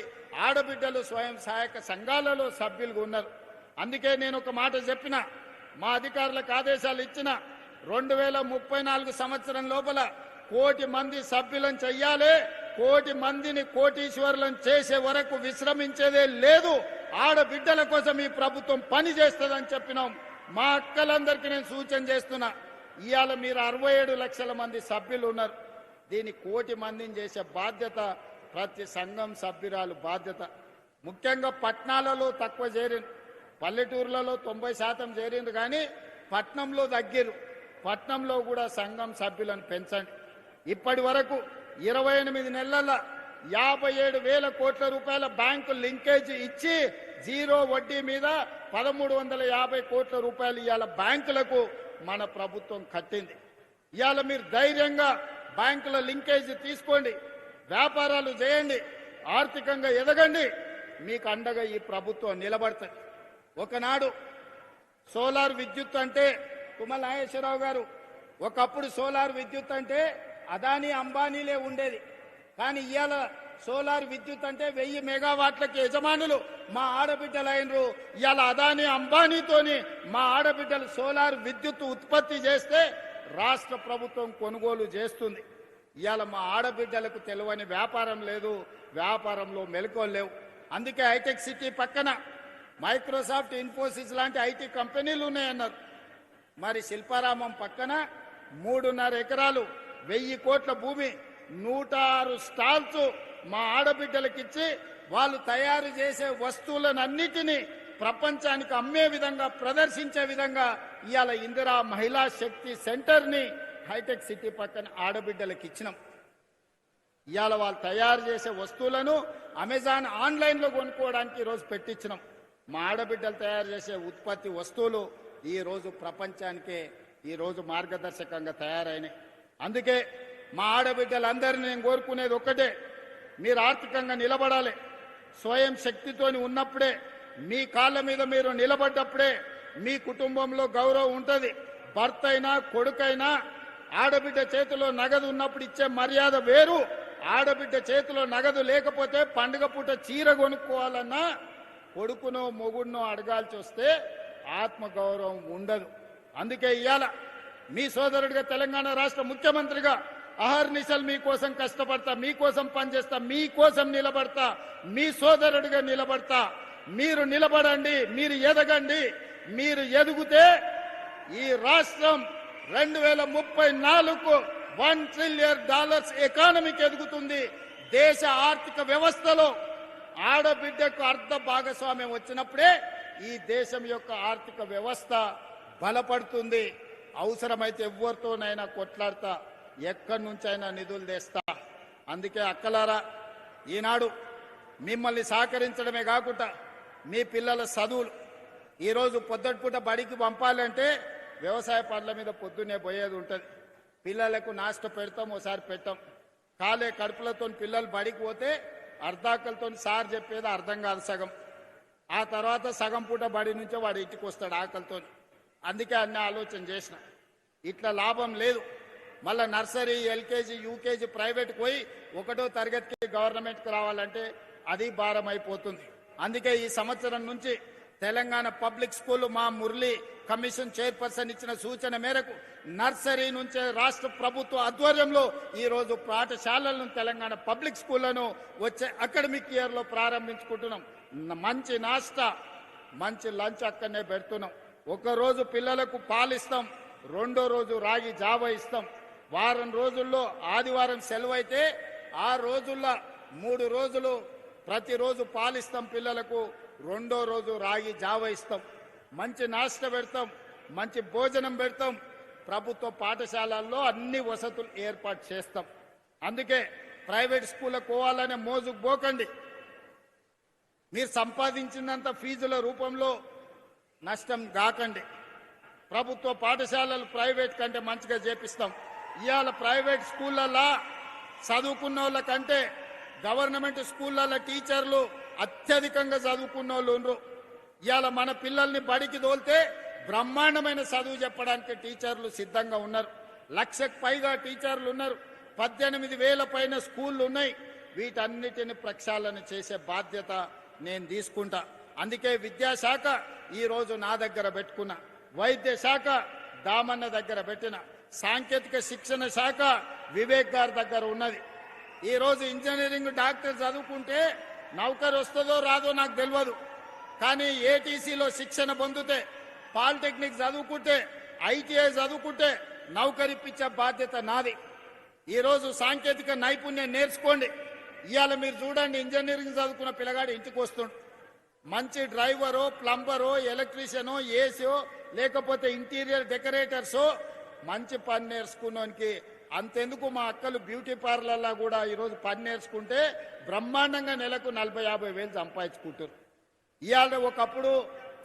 ఆడబిడ్డలు స్వయం సహాయక సంఘాలలో సభ్యులుగా ఉన్నారు. అందుకే నేను ఒక మాట చెప్పిన, మా అధికారులకు ఆదేశాలు ఇచ్చిన 2034 సంవత్సరం లోపల 1 కోటి మంది సభ్యులను చెయ్యాలి, 1 కోటి మందిని కోటీశ్వరులను చేసే వరకు విశ్రమించేదే లేదు, ఆడబిడ్డల కోసం ఈ ప్రభుత్వం పని చేస్తుందని చెప్పినాం. మా అక్కలందరికీ నేను సూచన చేస్తున్నా, ఇవాళ మీరు 67 లక్షల మంది సభ్యులు ఉన్నారు, దీన్ని 1 కోటి మందిని చేసే బాధ్యత ప్రతి సంఘం సభ్యురాలు బాధ్యత. ముఖ్యంగా పట్టణాలలో తక్కువ చేరింది, పల్లెటూర్లలో 90% చేరింది, కానీ పట్నంలో తగ్గిరు. పట్నంలో కూడా సంఘం సభ్యులను పెంచండి. ఇప్పటి వరకు 28 నెలల 57,000 కోట్ల రూపాయల బ్యాంకు లింకేజ్ ఇచ్చి 0 వడ్డీ మీద 1350 కోట్ల రూపాయలు ఇవాళ బ్యాంకులకు మన ప్రభుత్వం కట్టింది. ఇవాళ మీరు ధైర్యంగా బ్యాంకుల లింకేజ్ తీసుకోండి, వ్యాపారాలు చేయండి, ఆర్థికంగా ఎదగండి, మీకు అండగా ఈ ప్రభుత్వం నిలబడుతుంది. ఒకనాడు సోలార్ విద్యుత్ అంటే తుమ్మల నాగేశ్వరరావు గారు, ఒకప్పుడు సోలార్ విద్యుత్ అంటే అదానీ అంబానీలే ఉండేది, కానీ ఇవాళ సోలార్ విద్యుత్ అంటే 1000 మెగావాట్లకి యజమానులు మా ఆడబిడ్డలు అయినరు. ఇవాళ అదానీ అంబానీతోని మా ఆడబిడ్డలు సోలార్ విద్యుత్ ఉత్పత్తి చేస్తే రాష్ట్ర ప్రభుత్వం కొనుగోలు చేస్తుంది. ఇవాళ మా ఆడబిడ్డలకు తెలియని వ్యాపారం లేదు, వ్యాపారంలో మెలకువలు లేవు. అందుకే హైటెక్ సిటీ పక్కన మైక్రోసాఫ్ట్, ఇన్ఫోసిస్ లాంటి ఐటీ కంపెనీలు ఉన్నాయన్నారు. మరి శిల్పారామం పక్కన 3.5 ఎకరాలు 1000 కోట్ల భూమి 106 స్టాల్స్ మా ఆడబిడ్డలకిచ్చి వాళ్ళు తయారు చేసే వస్తువులన్నిటినీ ప్రపంచానికి అమ్మే విధంగా, ప్రదర్శించే విధంగా ఇవాళ ఇందిరా మహిళా శక్తి సెంటర్ని హైటెక్ సిటీ పక్కన ఆడబిడ్డలకు ఇచ్చినాం. ఇవాళ వాళ్ళు తయారు చేసే వస్తువులను అమెజాన్ ఆన్లైన్లో కొనుక్కోవడానికి ఈరోజు పెట్టించినాం. మా ఆడబిడ్డలు తయారు చేసే ఉత్పత్తి వస్తువులు ఈరోజు ప్రపంచానికే ఈరోజు మార్గదర్శకంగా తయారైనాయి. అందుకే మా ఆడబిడ్డలందరినీ నేను కోరుకునేది ఒక్కటే, మీరు ఆర్థికంగా నిలబడాలి. స్వయం శక్తితోని ఉన్నప్పుడే, మీ కాళ్ళ మీద మీరు నిలబడ్డప్పుడే మీ కుటుంబంలో గౌరవం ఉంటుంది. భర్త అయినా కొడుకైనా ఆడబిడ్డ చేతిలో నగదు ఉన్నప్పుడు ఇచ్చే మర్యాద వేరు. ఆడబిడ్డ చేతిలో నగదు లేకపోతే పండుగ పూట చీర కొనుక్కోవాలన్నా కొడుకునో మొగుడునో అడగాల్సి వస్తే ఆత్మగౌరవం ఉండదు. అందుకే ఇవాళ మీ సోదరుడిగా, తెలంగాణ రాష్ట్ర ముఖ్యమంత్రిగా అహర్నిశలు మీకోసం కష్టపడతా, మీకోసం పనిచేస్తా, మీకోసం నిలబడతా, మీ సోదరుడిగా నిలబడతా. మీరు నిలబడండి, మీరు ఎదగండి. మీరు ఎదుగుతే ఈ రాష్ట్రం 2034కు $1 ట్రిలియన్ ఎకానమీకి ఎదుగుతుంది. దేశ ఆర్థిక వ్యవస్థలో ఆడబిడ్డకు అర్ధ భాగస్వామ్యం వచ్చినప్పుడే ఈ దేశం యొక్క ఆర్థిక వ్యవస్థ బలపడుతుంది. అవసరమైతే ఎవరితోనైనా కొట్లాడతా, ఎక్కడి నుంచైనా నిధులు తెస్తా. అందుకే అక్కలారా, ఈనాడు మిమ్మల్ని సహకరించడమే కాకుండా మీ పిల్లల చదువులు ఈరోజు పొద్దుటిపూట బడికి పంపాలంటే వ్యవసాయ పనుల మీద పొద్దున్నే పోయేది ఉంటుంది. పిల్లలకు నాష్ట పెడతాం, ఓసారి పెట్టాం. కాలే కడుపులతో పిల్లలు బడికి పోతే అర్ధాకలతో సార్ చెప్పేది అర్థం కాదు సగం. ఆ తర్వాత సగం పూట బడి నుంచే వాడు ఇంటికి వస్తాడు ఆకలితో. అందుకే అన్ని ఆలోచన చేసిన, ఇట్లా లాభం లేదు. మళ్ళీ నర్సరీ, ఎల్కేజీ, యూకేజీ ప్రైవేట్కి పోయి 1వ తరగతికి గవర్నమెంట్కి రావాలంటే అది భారం అయిపోతుంది. అందుకే ఈ సంవత్సరం నుంచి తెలంగాణ పబ్లిక్ స్కూల్ మా మురళి కమిషన్ చైర్పర్సన్ ఇచ్చిన సూచన మేరకు నర్సరీ నుంచే రాష్ట్ర ప్రభుత్వ ఆధ్వర్యంలో ఈరోజు పాఠశాలలను, తెలంగాణ పబ్లిక్ స్కూళ్లను వచ్చే అకాడమిక్ ఇయర్లో ప్రారంభించుకుంటున్నాం. మంచి నాస్టా, మంచి లంచ్ అక్కడనే పెడుతున్నాం. ఒకరోజు పిల్లలకు పాలిస్తాం, 2వ రోజు రాగి జావ ఇస్తాం. వారం రోజుల్లో ఆదివారం సెలవు అయితే ఆ రోజుల్లో 3 రోజులు ప్రతిరోజు పాలిస్తాం పిల్లలకు, 2వ రోజు రాగి జావ ఇస్తాం. మంచి నాస్టా పెడతాం, మంచి భోజనం పెడతాం. ప్రభుత్వ పాఠశాలల్లో అన్ని వసతులు ఏర్పాటు చేస్తాం. అందుకే ప్రైవేట్ స్కూళ్ళకు పోవాలనే మోజుకు పోకండి. మీరు సంపాదించినంత ఫీజుల రూపంలో నష్టం కాకండి. ప్రభుత్వ పాఠశాలలు ప్రైవేట్ కంటే మంచిగా చేపిస్తాం. ఇవాళ ప్రైవేట్ స్కూళ్ళల్లో చదువుకున్న వాళ్ళ కంటే గవర్నమెంట్ స్కూళ్ళల్లో టీచర్లు అత్యధికంగా చదువుకున్న వాళ్ళు ఉన్నారు. ఇవాళ మన పిల్లల్ని బడికి తోలితే బ్రహ్మాండమైన చదువు చెప్పడానికి టీచర్లు సిద్ధంగా ఉన్నారు. 1,00,000కు పైగా టీచర్లు ఉన్నారు. 18,000 పైన స్కూళ్ళు ఉన్నాయి. వీటన్నిటిని ప్రక్షాళన చేసే బాధ్యత నేను తీసుకుంటా. అందుకే విద్యాశాఖ ఈరోజు నా దగ్గర పెట్టుకున్నా, వైద్య శాఖ దామన్న దగ్గర పెట్టిన, సాంకేతిక శిక్షణ శాఖ వివేక్ గారి దగ్గర ఉన్నది. ఈరోజు ఇంజనీరింగ్ డాక్టర్ చదువుకుంటే నౌకరు వస్తుందో రాదో నాకు తెలియదు, కానీ ఏటీసీలో శిక్షణ పొందితే, పాలిటెక్నిక్ చదువుకుంటే, ఐటీఐ చదువుకుంటే నౌకరిప్పించే బాధ్యత నాది. ఈరోజు సాంకేతిక నైపుణ్యం నేర్చుకోండి. ఇవాళ మీరు చూడండి, ఇంజనీరింగ్ చదువుకున్న పిల్లగాడు ఇంటికి వస్తుండు. మంచి డ్రైవరో, ప్లంబరో, ఎలక్ట్రీషియనో, ఏసీఓ, లేకపోతే ఇంటీరియర్ డెకరేటర్సో మంచి పని నేర్చుకున్నానికి అంతెందుకు మా అక్కలు బ్యూటీ పార్లర్లో కూడా ఈరోజు పని నేర్చుకుంటే బ్రహ్మాండంగా నెలకు 40-50 వేలు సంపాదించుకుంటారు. ఇవాళ ఒకప్పుడు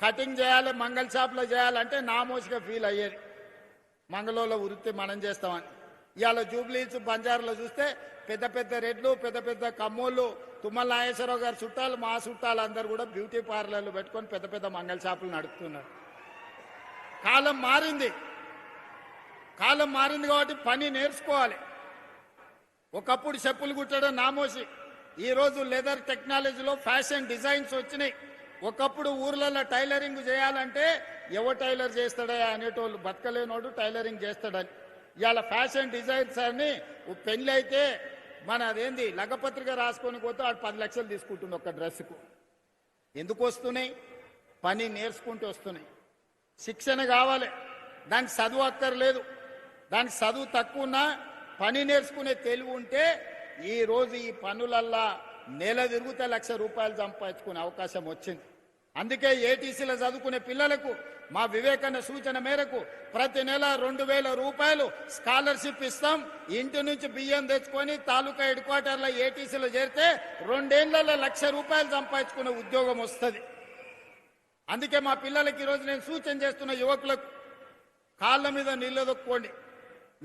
కటింగ్ చేయాలి, మంగళ షాప్లో చేయాలంటే నామోసిగా ఫీల్ అయ్యేది. మంగళూరులో వృత్తి మనం చేస్తామని. ఇవాళ జూబ్లీస్ బంజార్లో చూస్తే పెద్ద పెద్ద రెడ్లు, పెద్ద పెద్ద కమ్మోళ్ళు, తుమ్మల నాగేశ్వరరావు గారి చుట్టాలు, మా చుట్టాలు అందరూ కూడా బ్యూటీ పార్లర్లు పెట్టుకొని పెద్ద పెద్ద మంగళ షాపులు నడుపుతున్నారు. కాలం మారింది. కాలం మారింది కాబట్టి పని నేర్చుకోవాలి. ఒకప్పుడు చెప్పులు కుట్టడం నామోసి, ఈరోజు లెదర్ టెక్నాలజీలో ఫ్యాషన్ డిజైన్స్ వచ్చినాయి. ఒకప్పుడు ఊర్లలో టైలరింగ్ చేయాలంటే ఎవరు టైలర్ చేస్తాడా అనేటోళ్ళు, బతకలేనోడు టైలరింగ్ చేస్తాడని. ఇవాళ ఫ్యాషన్ డిజైన్స్ అని పెళ్లి అయితే మన అదేంది లగ్గపత్రిక రాసుకొని పోతే వాడు 10 లక్షలు తీసుకుంటుంది ఒక డ్రెస్సుకు. ఎందుకు వస్తున్నాయి? పని నేర్చుకుంటూ వస్తున్నాయి. శిక్షణ కావాలి, దానికి చదువు అక్కర్లేదు. దానికి చదువు తక్కువ ఉన్నా పని నేర్చుకునే తెలివి ఉంటే ఈరోజు ఈ పనులల్లా నెల తిరుగుతే ₹1,00,000 సంపాదించుకునే అవకాశం వచ్చింది. అందుకే ఏటీసీలో చదువుకునే పిల్లలకు మా వివేకన్న సూచన మేరకు ప్రతి నెల ₹2,000 స్కాలర్షిప్ ఇస్తాం. ఇంటి నుంచి బియ్యం తెచ్చుకొని తాలూకా హెడ్ క్వార్టర్లో ఏటీసీలో చేరితే 2 ఏళ్లలో ₹1,00,000 సంపాదించుకునే ఉద్యోగం వస్తుంది. అందుకే మా పిల్లలకి ఈరోజు నేను సూచన చేస్తున్న యువకులకు, కాళ్ళ మీద నిలదొక్కోండి,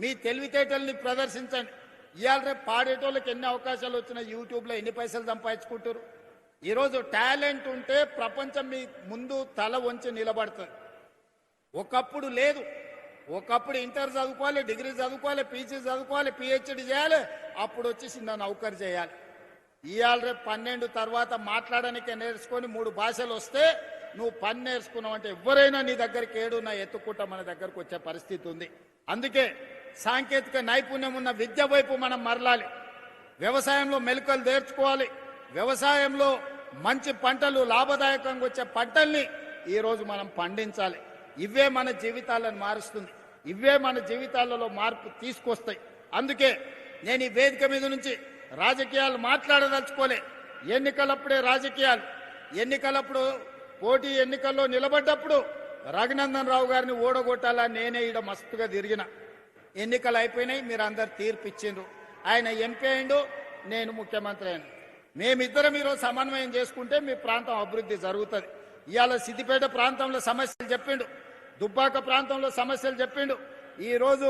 మీ తెలివితేటల్ని ప్రదర్శించండి. ఇవాళ రేపు పాడేటోళ్ళకి ఎన్ని అవకాశాలు వచ్చినా యూట్యూబ్లో ఎన్ని పైసలు సంపాదించుకుంటారు. ఈరోజు టాలెంట్ ఉంటే ప్రపంచం మీ ముందు తల వంచి నిలబడుతుంది. ఒకప్పుడు లేదు. ఒకప్పుడు ఇంటర్ చదువుకోవాలి, డిగ్రీ చదువుకోవాలి, పీజీ చదువుకోవాలి, పిహెచ్డి చేయాలి, అప్పుడు వచ్చి చిన్న నౌకరు చేయాలి. ఇవాళ రేపు 12 తర్వాత మాట్లాడడానికే నేర్చుకొని 3 భాషలు వస్తే నువ్వు పని నేర్చుకున్నావు అంటే ఎవరైనా నీ దగ్గరికి ఏడున్నా ఎత్తుకుంటా మన దగ్గరకు వచ్చే పరిస్థితి ఉంది. అందుకే సాంకేతిక నైపుణ్యం ఉన్న విద్య వైపు మనం మరలాలి. వ్యవసాయంలో మెలకువలు నేర్చుకోవాలి. వ్యవసాయంలో మంచి పంటలు, లాభదాయకంగా వచ్చే పంటల్ని ఈరోజు మనం పండించాలి. ఇవే మన జీవితాలను మారుస్తుంది. ఇవే మన జీవితాలలో మార్పు తీసుకొస్తాయి. అందుకే నేను ఈ వేదిక మీద నుంచి రాజకీయాలు మాట్లాడదలుచుకోలే. ఎన్నికలప్పుడే రాజకీయాలు. ఎన్నికలప్పుడు పోటీ ఎన్నికల్లో నిలబడ్డప్పుడు రఘునందన్ రావు గారిని ఓడగొట్టాలని నేనే ఈడ మస్తుగా తిరిగిన. ఎన్నికలు అయిపోయినాయి, మీరు అందరు తీర్పిచ్చిండ్రు. ఆయన ఎంపీ అయిండు, నేను ముఖ్యమంత్రి అయినా. మేమిద్దరం ఈరోజు సమన్వయం చేసుకుంటే మీ ప్రాంతం అభివృద్ధి జరుగుతుంది. ఇవాళ సిద్దిపేట ప్రాంతంలో సమస్యలు చెప్పిండు, దుబ్బాక ప్రాంతంలో సమస్యలు చెప్పిండు, ఈరోజు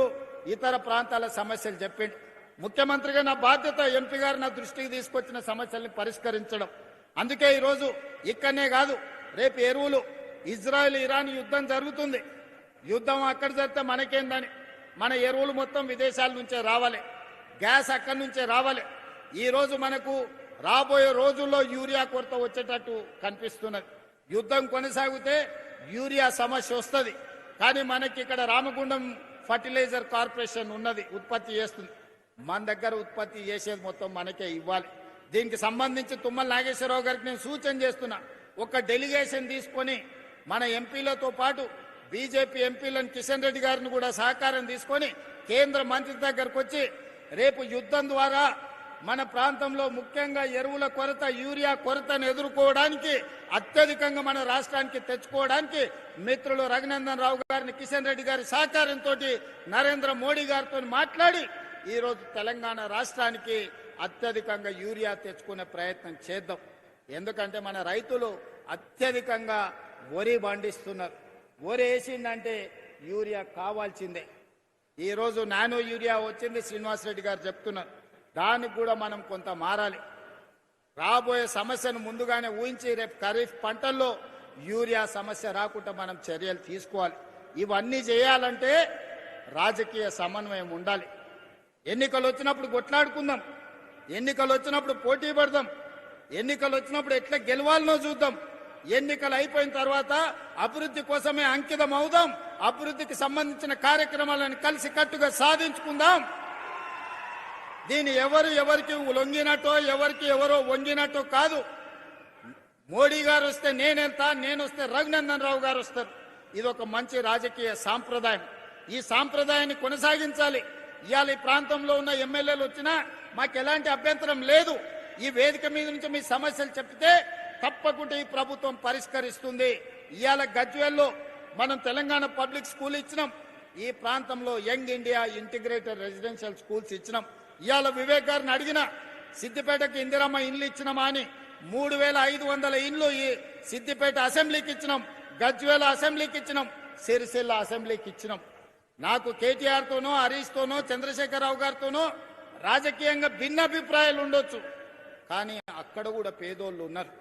ఇతర ప్రాంతాల సమస్యలు చెప్పిండు. ముఖ్యమంత్రిగా నా బాధ్యత ఎంపీ గారు నా దృష్టికి తీసుకొచ్చిన సమస్యల్ని పరిష్కరించడం. అందుకే ఈరోజు ఇక్కడనే కాదు, రేపు ఎరువులు, ఇజ్రాయెల్ ఇరాన్ యుద్ధం జరుగుతుంది. యుద్ధం అక్కడ జరిగితే మనకేందని, మన ఎరువులు మొత్తం విదేశాల నుంచే రావాలి, గ్యాస్ అక్కడి నుంచే రావాలి. ఈరోజు మనకు రాబోయే రోజుల్లో యూరియా కొరత వచ్చేటట్టు కనిపిస్తున్నది. యుద్ధం కొనసాగితే యూరియా సమస్య వస్తుంది. కానీ మనకి ఇక్కడ రామగుండం ఫర్టిలైజర్ కార్పొరేషన్ ఉన్నది, ఉత్పత్తి చేస్తుంది. మన దగ్గర ఉత్పత్తి చేసేది మొత్తం మనకే ఇవ్వాలి. దీనికి సంబంధించి తుమ్మల నాగేశ్వరరావు గారికి నేను సూచన చేస్తున్నా, ఒక డెలిగేషన్ తీసుకొని మన ఎంపీలతో పాటు బీజేపీ ఎంపీలను కిషన్ రెడ్డి గారిని కూడా సహకారం తీసుకొని కేంద్ర మంత్రి దగ్గరకు వచ్చి రేపు యుద్ధం ద్వారా మన ప్రాంతంలో ముఖ్యంగా ఎరువుల కొరత, యూరియా కొరతను ఎదుర్కోవడానికి అత్యధికంగా మన రాష్ట్రానికి తెచ్చుకోవడానికి మిత్రులు రఘునందన్ రావు గారిని, కిషన్ రెడ్డి గారి సహకారంతో నరేంద్ర మోడీ గారితో మాట్లాడి ఈరోజు తెలంగాణ రాష్ట్రానికి అత్యధికంగా యూరియా తెచ్చుకునే ప్రయత్నం చేద్దాం. ఎందుకంటే మన రైతులు అత్యధికంగా వరి పండిస్తున్నారు. వరి వేసిందంటే యూరియా కావాల్సిందే. ఈరోజు నానో యూరియా వచ్చింది, శ్రీనివాసరెడ్డి గారు చెప్తున్నారు. దానికి కూడా మనం కొంత మారాలి. రాబోయే సమస్యను ముందుగానే ఊహించి రేపు ఖరీఫ్ పంటల్లో యూరియా సమస్య రాకుండా మనం చర్యలు తీసుకోవాలి. ఇవన్నీ చేయాలంటే రాజకీయ సమన్వయం ఉండాలి. ఎన్నికలు వచ్చినప్పుడు కొట్లాడుకుందాం, ఎన్నికలు వచ్చినప్పుడు పోటీ పడదాం, ఎన్నికలు వచ్చినప్పుడు ఎట్లా గెలవాలనో చూద్దాం. ఎన్నికలు అయిపోయిన తర్వాత అభివృద్ధి కోసమే అంకితం అవుదాం. అభివృద్ధికి సంబంధించిన కార్యక్రమాలను కలిసి కట్టుగా సాధించుకుందాం. దీని ఎవరికి లొంగినట్టో, ఎవరో వంగినట్టో కాదు. మోడీ గారు వస్తే నేను వెళ్తా, నేను వస్తే రఘునందన్ రావు గారు వస్తారు. ఇది ఒక మంచి రాజకీయ సాంప్రదాయం. ఈ సాంప్రదాయాన్ని కొనసాగించాలి. ఇవాళ ఈ ప్రాంతంలో ఉన్న ఎమ్మెల్యేలు వచ్చినా మాకు ఎలాంటి అభ్యంతరం లేదు. ఈ వేదిక మీద నుంచి మీ సమస్యలు చెప్తే తప్పకుండా ఈ ప్రభుత్వం పరిష్కరిస్తుంది. ఇవాళ గజ్వేల్లో మనం తెలంగాణ పబ్లిక్ స్కూల్ ఇచ్చినాం. ఈ ప్రాంతంలో young India integrated residential schools ఇచ్చినాం. ఇవాళ వివేక్ గారిని అడిగిన సిద్దిపేటకి ఇందిరమ్మ ఇండ్లు ఇచ్చినామా అని 3500 ఇండ్లు ఈ సిద్దిపేట అసెంబ్లీకి ఇచ్చినాం, గజ్వేల్ అసెంబ్లీకి ఇచ్చినాం, సిరిసిల్ల అసెంబ్లీకి ఇచ్చినాం. నాకు కేటీఆర్ తోనో, హరీష్ తోనో, చంద్రశేఖరరావు గారితోనో రాజకీయంగా భిన్నాభిప్రాయాలు ఉండొచ్చు. కానీ అక్కడ కూడా పేదోళ్ళు ఉన్నారు,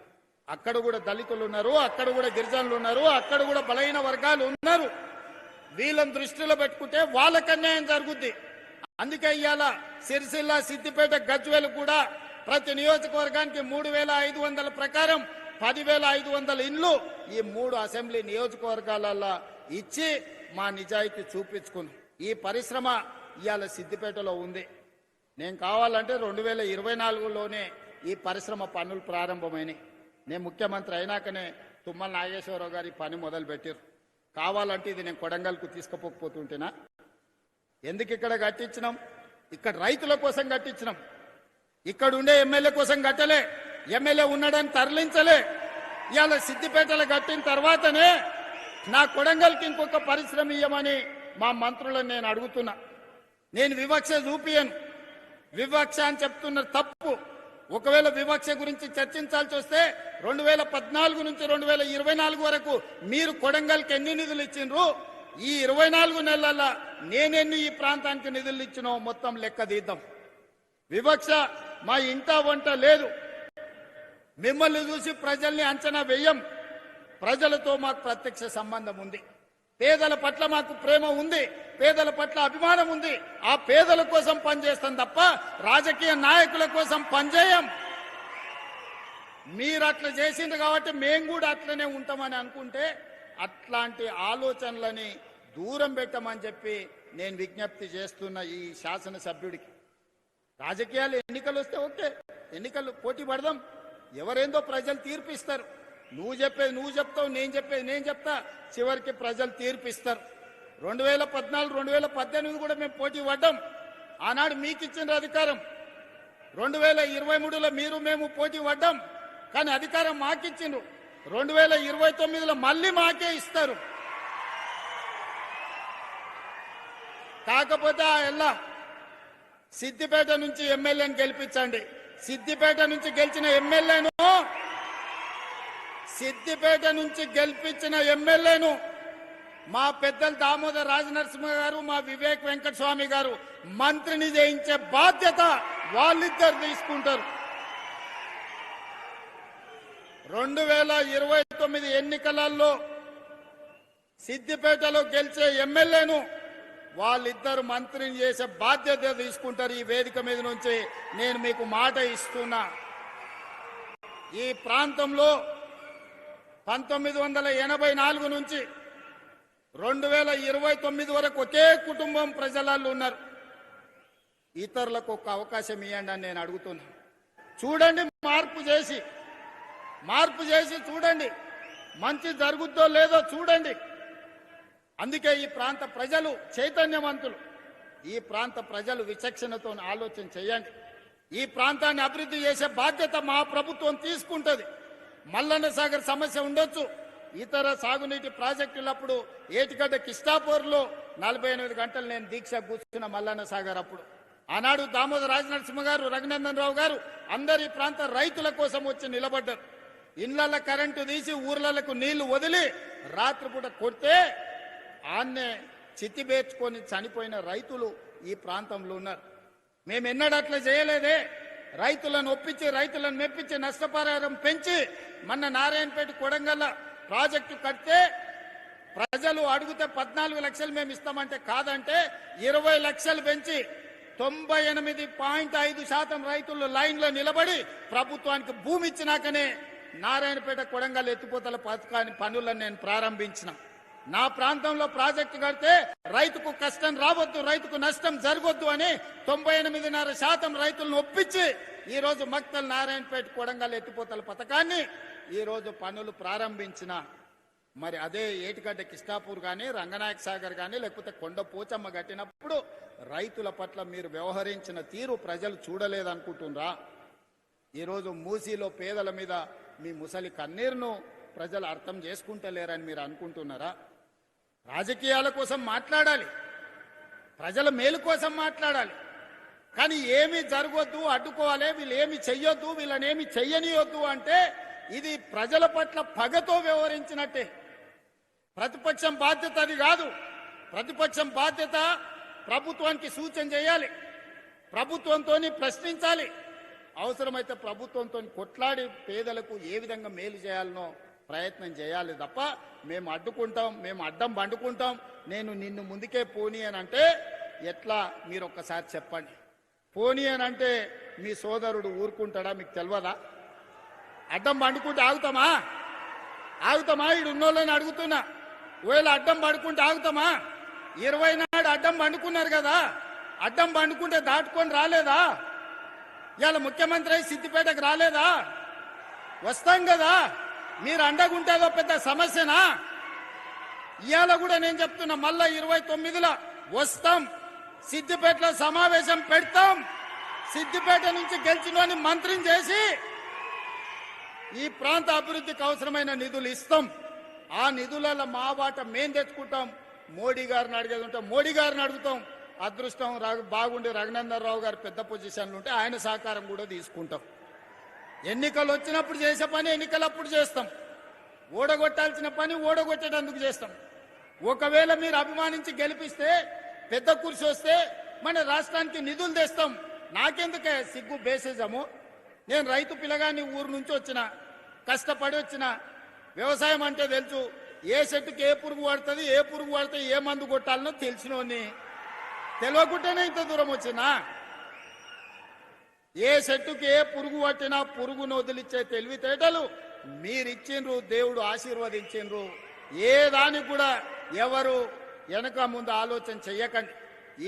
అక్కడ కూడా దళితులు ఉన్నారు, అక్కడ కూడా గిరిజనులు ఉన్నారు, అక్కడ కూడా బలహీన వర్గాలు ఉన్నారు. వీళ్ళని దృష్టిలో పెట్టుకుంటే వాళ్ళకి అన్యాయం జరుగుద్ది. అందుకే ఇవాళ సిరిసిల్ల, సిద్దిపేట, గజ్వేల్ కూడా ప్రతి నియోజకవర్గానికి 3500 ప్రకారం 10,500 ఇండ్లు ఈ 3 అసెంబ్లీ నియోజకవర్గాలలో ఇచ్చి మా నిజాయితీ చూపించుకున్నాం. ఈ పరిశ్రమ ఇవాళ సిద్దిపేటలో ఉంది. నేను కావాలంటే 2024లోనే ఈ పరిశ్రమ పనులు ప్రారంభమైనాయి. నేను ముఖ్యమంత్రి అయినాకనే తుమ్మల నాగేశ్వరరావు గారి పని మొదలు పెట్టారు. కావాలంటే ఇది నేను కొడంగల్కు తీసుకుపోతుంటేనా? ఎందుకు ఇక్కడ కట్టించినాం? ఇక్కడ రైతుల కోసం కట్టించినాం. ఇక్కడ ఉండే ఎమ్మెల్యే కోసం కట్టలే, ఎమ్మెల్యే ఉన్నాడని తరలించలే. ఇవాళ సిద్దిపేటలో కట్టిన తర్వాతనే నా కొడంగల్కి ఇంకొక పరిశ్రమ ఇయ్యమని మా మంత్రులను నేను అడుగుతున్నా. నేను వివక్ష చూపియను. వివక్ష అని చెప్తున్నారు తప్పు. ఒకవేళ వివక్ష గురించి చర్చించాల్సి వస్తే 2014 నుంచి 2024 వరకు మీరు కొడంగల్కి ఎన్ని నిధులు ఇచ్చిండ్రు, ఈ 24 నెలల నేనెన్ని ఈ ప్రాంతానికి నిధులు ఇచ్చినో మొత్తం లెక్క తీద్దాం. వివక్ష మా ఇంట వంట లేదు. మిమ్మల్ని చూసి ప్రజల్ని అంచనా వేయం. ప్రజలతో మాకు ప్రత్యక్ష సంబంధం ఉంది. పేదల పట్ల మాకు ప్రేమ ఉంది, పేదల పట్ల అభిమానం ఉంది. ఆ పేదల కోసం పనిచేస్తాం తప్ప రాజకీయ నాయకుల కోసం పనిచేయం. మీరు అట్లా చేసింది కాబట్టి మేము కూడా అట్లనే ఉంటామని అనుకుంటే అట్లాంటి ఆలోచనలని దూరం పెట్టమని చెప్పి నేను విజ్ఞప్తి చేస్తున్న ఈ శాసనసభ్యుడికి. రాజకీయాలు ఎన్నికలు వస్తే ఓకే, ఎన్నికలు పోటీ పడదాం. ఎవరేందో ప్రజలు తీర్పిస్తారు. నువ్వు చెప్పేది నువ్వు చెప్తావు, నేను చెప్పేది నేను చెప్తా. చివరికి ప్రజలు తీర్పిస్తారు. 2014, 2018 కూడా మేము పోటీ పడ్డాం. ఆనాడు మీకు ఇచ్చిన అధికారం. 2023లో మీరు మేము పోటీ పడ్డాం, కానీ అధికారం మాకిచ్చిండ్రు. 2029లో మళ్ళీ మాకే ఇస్తారు. కాకపోతే ఆ ఎల్లా సిద్దిపేట నుంచి ఎమ్మెల్యేని గెలిపించండి. సిద్దిపేట నుంచి గెలిచిన ఎమ్మెల్యేను మా పెద్దలు దామోదర్ రాజనరసింహ గారు, మా వివేక్ వెంకటస్వామి గారు మంత్రిని చేయించే బాధ్యత వాళ్ళిద్దరు తీసుకుంటారు. 2029 ఎన్నికలలో సిద్దిపేటలో గెలిచే ఎమ్మెల్యేను వాళ్ళిద్దరు మంత్రిని చేసే బాధ్యత తీసుకుంటారు. ఈ వేదిక మీద నుంచి నేను మీకు మాట ఇస్తున్నా. ఈ ప్రాంతంలో 1984 నుంచి 2029 వరకు ఒకే కుటుంబం ప్రజలలో ఉన్నారు. ఇతరులకు ఒక అవకాశం ఇవ్వండి అని నేను అడుగుతున్నా. చూడండి, మార్పు చేసి చూడండి, మంచి జరుగుద్దో లేదో చూడండి. అందుకే ఈ ప్రాంత ప్రజలు చైతన్యవంతులు. ఈ ప్రాంత ప్రజలు విచక్షణతో ఆలోచన చేయండి. ఈ ప్రాంతాన్ని అభివృద్ధి చేసే బాధ్యత మా ప్రభుత్వం తీసుకుంటుంది. మల్లన్న సాగర్ సమస్య ఉండొచ్చు, ఇతర సాగునీటి ప్రాజెక్టులప్పుడు ఏటిగడ్డ కిష్టాపూర్లో 48 గంటలు నేను దీక్ష కూర్చున్న మల్లన్న సాగర్ అప్పుడు. ఆనాడు దామోదర రాజనరసింహ గారు, రఘునందన్ రావు గారు అందరి ప్రాంత రైతుల కోసం వచ్చి నిలబడ్డారు. ఇళ్ల కరెంటు తీసి ఊర్లకు నీళ్లు వదిలి రాత్రిపూట కొడితే ఆన్నే చితిబేర్చుకొని చనిపోయిన రైతులు ఈ ప్రాంతంలో ఉన్నారు. మేము ఎన్నడట్లా చేయలేదే. రైతులను ఒప్పించి, రైతులను మెప్పించి, నష్టపరిహారం పెంచి మొన్న నారాయణపేట కొడంగల్ ప్రాజెక్టు కడితే ప్రజలు అడిగితే 14 లక్షలు మేము ఇస్తామంటే కాదంటే 20 లక్షలు పెంచి 98.5% రైతులు లైన్లో నిలబడి ప్రభుత్వానికి భూమి ఇచ్చినాకనే నారాయణపేట కొడంగల్ ఎత్తిపోతల పథకాన్ని పనులను నేను ప్రారంభించిన. నా ప్రాంతంలో ప్రాజెక్టు కడితే రైతుకు కష్టం రావద్దు, రైతుకు నష్టం జరగొద్దు అని 98.5% రైతులను ఒప్పించి ఈ రోజు మక్తల్ నారాయణపేట కొడంగల్ ఎత్తిపోతల పథకాన్ని ఈ రోజు పనులు ప్రారంభించిన. మరి అదే ఏటిగడ్డ కిష్టాపూర్ కానీ, రంగనాయక సాగర్ కానీ, లేకపోతే కొండ పోచమ్మ కట్టినప్పుడు రైతుల పట్ల మీరు వ్యవహరించిన తీరు ప్రజలు చూడలేదనుకుంటున్నారా? ఈరోజు మూసీలో పేదల మీద మీ ముసలి కన్నీరును ప్రజలు అర్థం చేసుకుంటలేరని మీరు అనుకుంటున్నారా? రాజకీయాల కోసం మాట్లాడాలి, ప్రజల మేలు కోసం మాట్లాడాలి, కానీ ఏమీ జరగొద్దు, అడ్డుకోవాలి, వీళ్ళు ఏమి చెయ్యొద్దు, వీళ్ళనేమి చెయ్యనియొద్దు అంటే ఇది ప్రజల పట్ల పగతో వ్యవహరించినట్టే. ప్రతిపక్షం బాధ్యత అది కాదు. ప్రతిపక్షం బాధ్యత ప్రభుత్వానికి సూచన చేయాలి, ప్రభుత్వంతో ప్రశ్నించాలి, అవసరమైతే ప్రభుత్వంతో కొట్లాడి పేదలకు ఏ విధంగా మేలు చేయాలనో ప్రయత్నం చేయాలి తప్ప మేము అడ్డుకుంటాం, మేము అడ్డం బండుకుంటాం, నేను నిన్ను ముందుకే పోనీ అని అంటే ఎట్లా మీరు ఒక్కసారి చెప్పండి. పోనీ అని అంటే మీ సోదరుడు ఊరుకుంటాడా? మీకు తెలియదా? అడ్డం బండుకుంటే ఆగుతామా? ఈడు ఉన్నోళ్ళని అడుగుతున్నా, ఒకవేళ అడ్డం పడుకుంటే ఆగుతామా? 20 నాడు అడ్డం పండుకున్నారు కదా, అడ్డం పండుకుంటే దాటుకొని రాలేదా? ఇవాళ ముఖ్యమంత్రి అయి సిద్దిపేటకు రాలేదా? వస్తాం కదా. మీరు అండగుంటేదో పెద్ద సమస్యనా? ఇవాళ కూడా నేను చెప్తున్నా, మళ్ళా 29లో వస్తాం, సిద్దిపేటలో సమావేశం పెడతాం, సిద్దిపేట నుంచి గెలిచినోని మంత్రిని చేసి ఈ ప్రాంత అభివృద్ధికి అవసరమైన నిధులు ఇస్తాం. ఆ నిధులలో మా వాట మేం తెచ్చుకుంటాం. మోడీ గారిని అడిగేది ఉంటే మోడీ గారిని అడుగుతాం. అదృష్టం బాగుండి రఘునందన్ రావు గారు పెద్ద పొజిషన్లు ఉంటే ఆయన సహకారం కూడా తీసుకుంటాం. ఎన్నికలు వచ్చినప్పుడు చేసే పని ఎన్నికలప్పుడు చేస్తాం, ఓడగొట్టాల్సిన పని ఓడగొట్టేటందుకు చేస్తాం. ఒకవేళ మీరు అభిమానించి గెలిపిస్తే పెద్ద కుర్చీ వస్తే మన రాష్ట్రానికి నిధులు తెస్తాం. నాకెందుకే సిగ్గు బేసిజము? నేను రైతు పిల్లగాని ఊరు నుంచి వచ్చిన, కష్టపడి వచ్చిన, వ్యవసాయం అంటే తెలుసు, ఏ చెట్టుకి ఏ పురుగు పడుతుంది, ఏ పురుగు పడితే ఏ మందు కొట్టాలనో తెలిసినోని, తెలియకుండానే ఇంత దూరం వచ్చినా. ఏ చెట్టుకి ఏ పురుగు పట్టినా పురుగును వదిలిచ్చే తెలివితేటలు మీరిచ్చిండ్రు, దేవుడు ఆశీర్వదించిండ్రు. ఏ దానికి కూడా ఎవరు వెనక ముందు ఆలోచన చెయ్యకండి.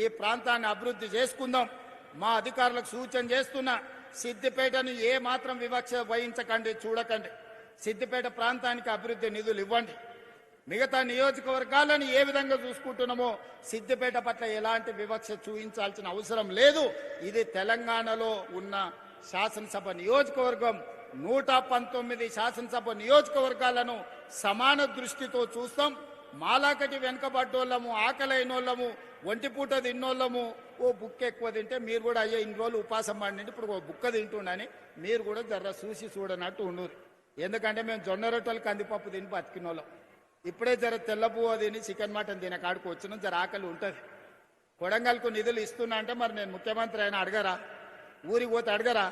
ఈ ప్రాంతాన్ని అభివృద్ధి చేసుకుందాం. మా అధికారులకు సూచన చేస్తున్నా, సిద్దిపేటను ఏ మాత్రం వివక్ష వహించకండి, చూడకండి. సిద్దిపేట ప్రాంతానికి అభివృద్ధి నిధులు ఇవ్వండి. మిగతా నియోజకవర్గాలను ఏ విధంగా చూసుకుంటున్నామో సిద్దిపేట పట్ల ఎలాంటి వివక్ష చూపించాల్సిన అవసరం లేదు. ఇది తెలంగాణలో ఉన్న శాసనసభ నియోజకవర్గం. 119 శాసనసభ నియోజకవర్గాలను సమాన దృష్టితో చూస్తాం. మాలాకటి వెనకబడ్డోళ్ళము, ఆకలైనోళ్ళము, ఒంటిపూట తిన్నోళ్ళము, ఓ బుక్క ఎక్కువ తింటే మీరు కూడా అయ్యే ఇన్ని రోజులు ఉపాసం పండి ఇప్పుడు ఓ బుక్క తింటుండని మీరు కూడా జర్ర చూసి చూడనట్టు ఉండరు. ఎందుకంటే మేము జొన్న రొట్టెలు కందిపప్పు తిని బతికినోళ్ళం. ఇప్పుడే జర తెల్లపువ్వ తిని చికెన్ మటన్ తిన కాడికి వచ్చిన జర ఆకలి ఉంటుంది. కొడంగల్కు నిధులు ఇస్తున్నా అంటే మరి నేను ముఖ్యమంత్రి అయినా అడగరా? ఊరికి పోతే అడగరా?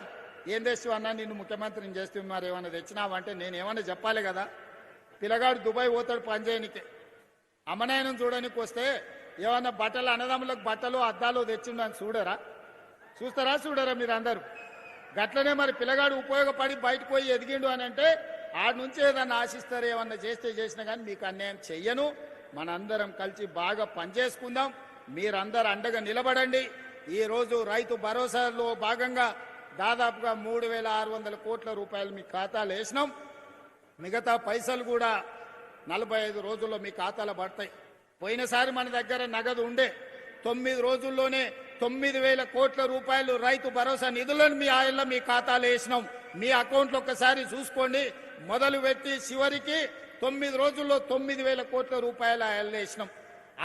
ఏం తెస్తావు అన్నా, నిన్ను ముఖ్యమంత్రిని చేస్తే మరి ఏమన్నా తెచ్చినావంటే నేను ఏమన్నా చెప్పాలి కదా. పిల్లగాడు దుబాయ్ పోతాడు పని చేయనికి, అమ్మనాయనం చూడడానికి వస్తే ఏమన్నా బట్టలు, అన్నదమ్ములకు బట్టలు అద్దాలు తెచ్చిండని చూడరా? చూడరా మీరు అందరూ? గట్లనే మరి పిల్లగాడు ఉపయోగపడి బయటకు పోయి ఎదిగిండు అని అంటే ఆడ నుంచి ఏదన్నా ఆశిస్తారు. ఏమన్నా చేసినా కానీ మీకు అన్యాయం చెయ్యను. మనందరం కలిసి బాగా పనిచేసుకుందాం. మీరందరూ అండగా నిలబడండి. ఈరోజు రైతు భరోసాలో భాగంగా దాదాపుగా 3,600 కోట్ల రూపాయలు మీ ఖాతాలో వేసినాం. మిగతా పైసలు కూడా 45 రోజుల్లో మీ ఖాతాలో పడతాయి. పోయినసారి మన దగ్గర నగదు ఉండే 9 రోజుల్లోనే 9,000 కోట్ల రూపాయలు రైతు భరోసా నిధులను మీ ఆయల్లో మీ ఖాతాలో వేసినాం. మీ అకౌంట్లో ఒక్కసారి చూసుకోండి. మొదలుపెట్టి చివరికి 9 రోజుల్లో 9,000 కోట్ల రూపాయలు ఆయల్లో వేసినాం.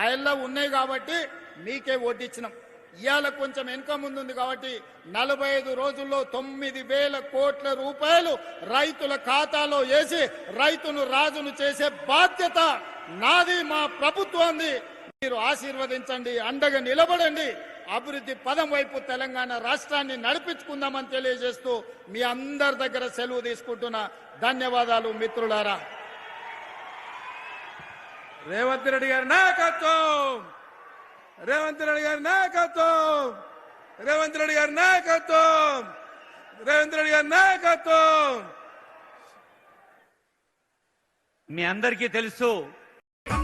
ఆయల్లో ఉన్నాయి కాబట్టి మీకే ఓటిచ్చినాం. ఇవాళ కొంచెం వెనుక ముందుంది కాబట్టి 45 రోజుల్లో 9,000 కోట్ల రూపాయలు రైతుల ఖాతాలో వేసి రైతును రాజును చేసే బాధ్యత నాది, మా ప్రభుత్వాన్ని. మీరు ఆశీర్వదించండి, అండగా నిలబడండి. అభివృద్ధి పదం వైపు తెలంగాణ రాష్ట్రాన్ని నడిపించుకుందామని తెలియజేస్తూ మీ అందరి దగ్గర సెలవు తీసుకుంటున్నా. ధన్యవాదాలు మిత్రులారా. రేవంత్ రెడ్డి గారి నాయకత్వం, రేవంత్ రెడ్డి గారి నాయకత్వం, రేవంత్ రెడ్డి గారి నాయకత్వం, రేవంత్ రెడ్డి గారి నాయకత్వం. మీ అందరికీ తెలుసు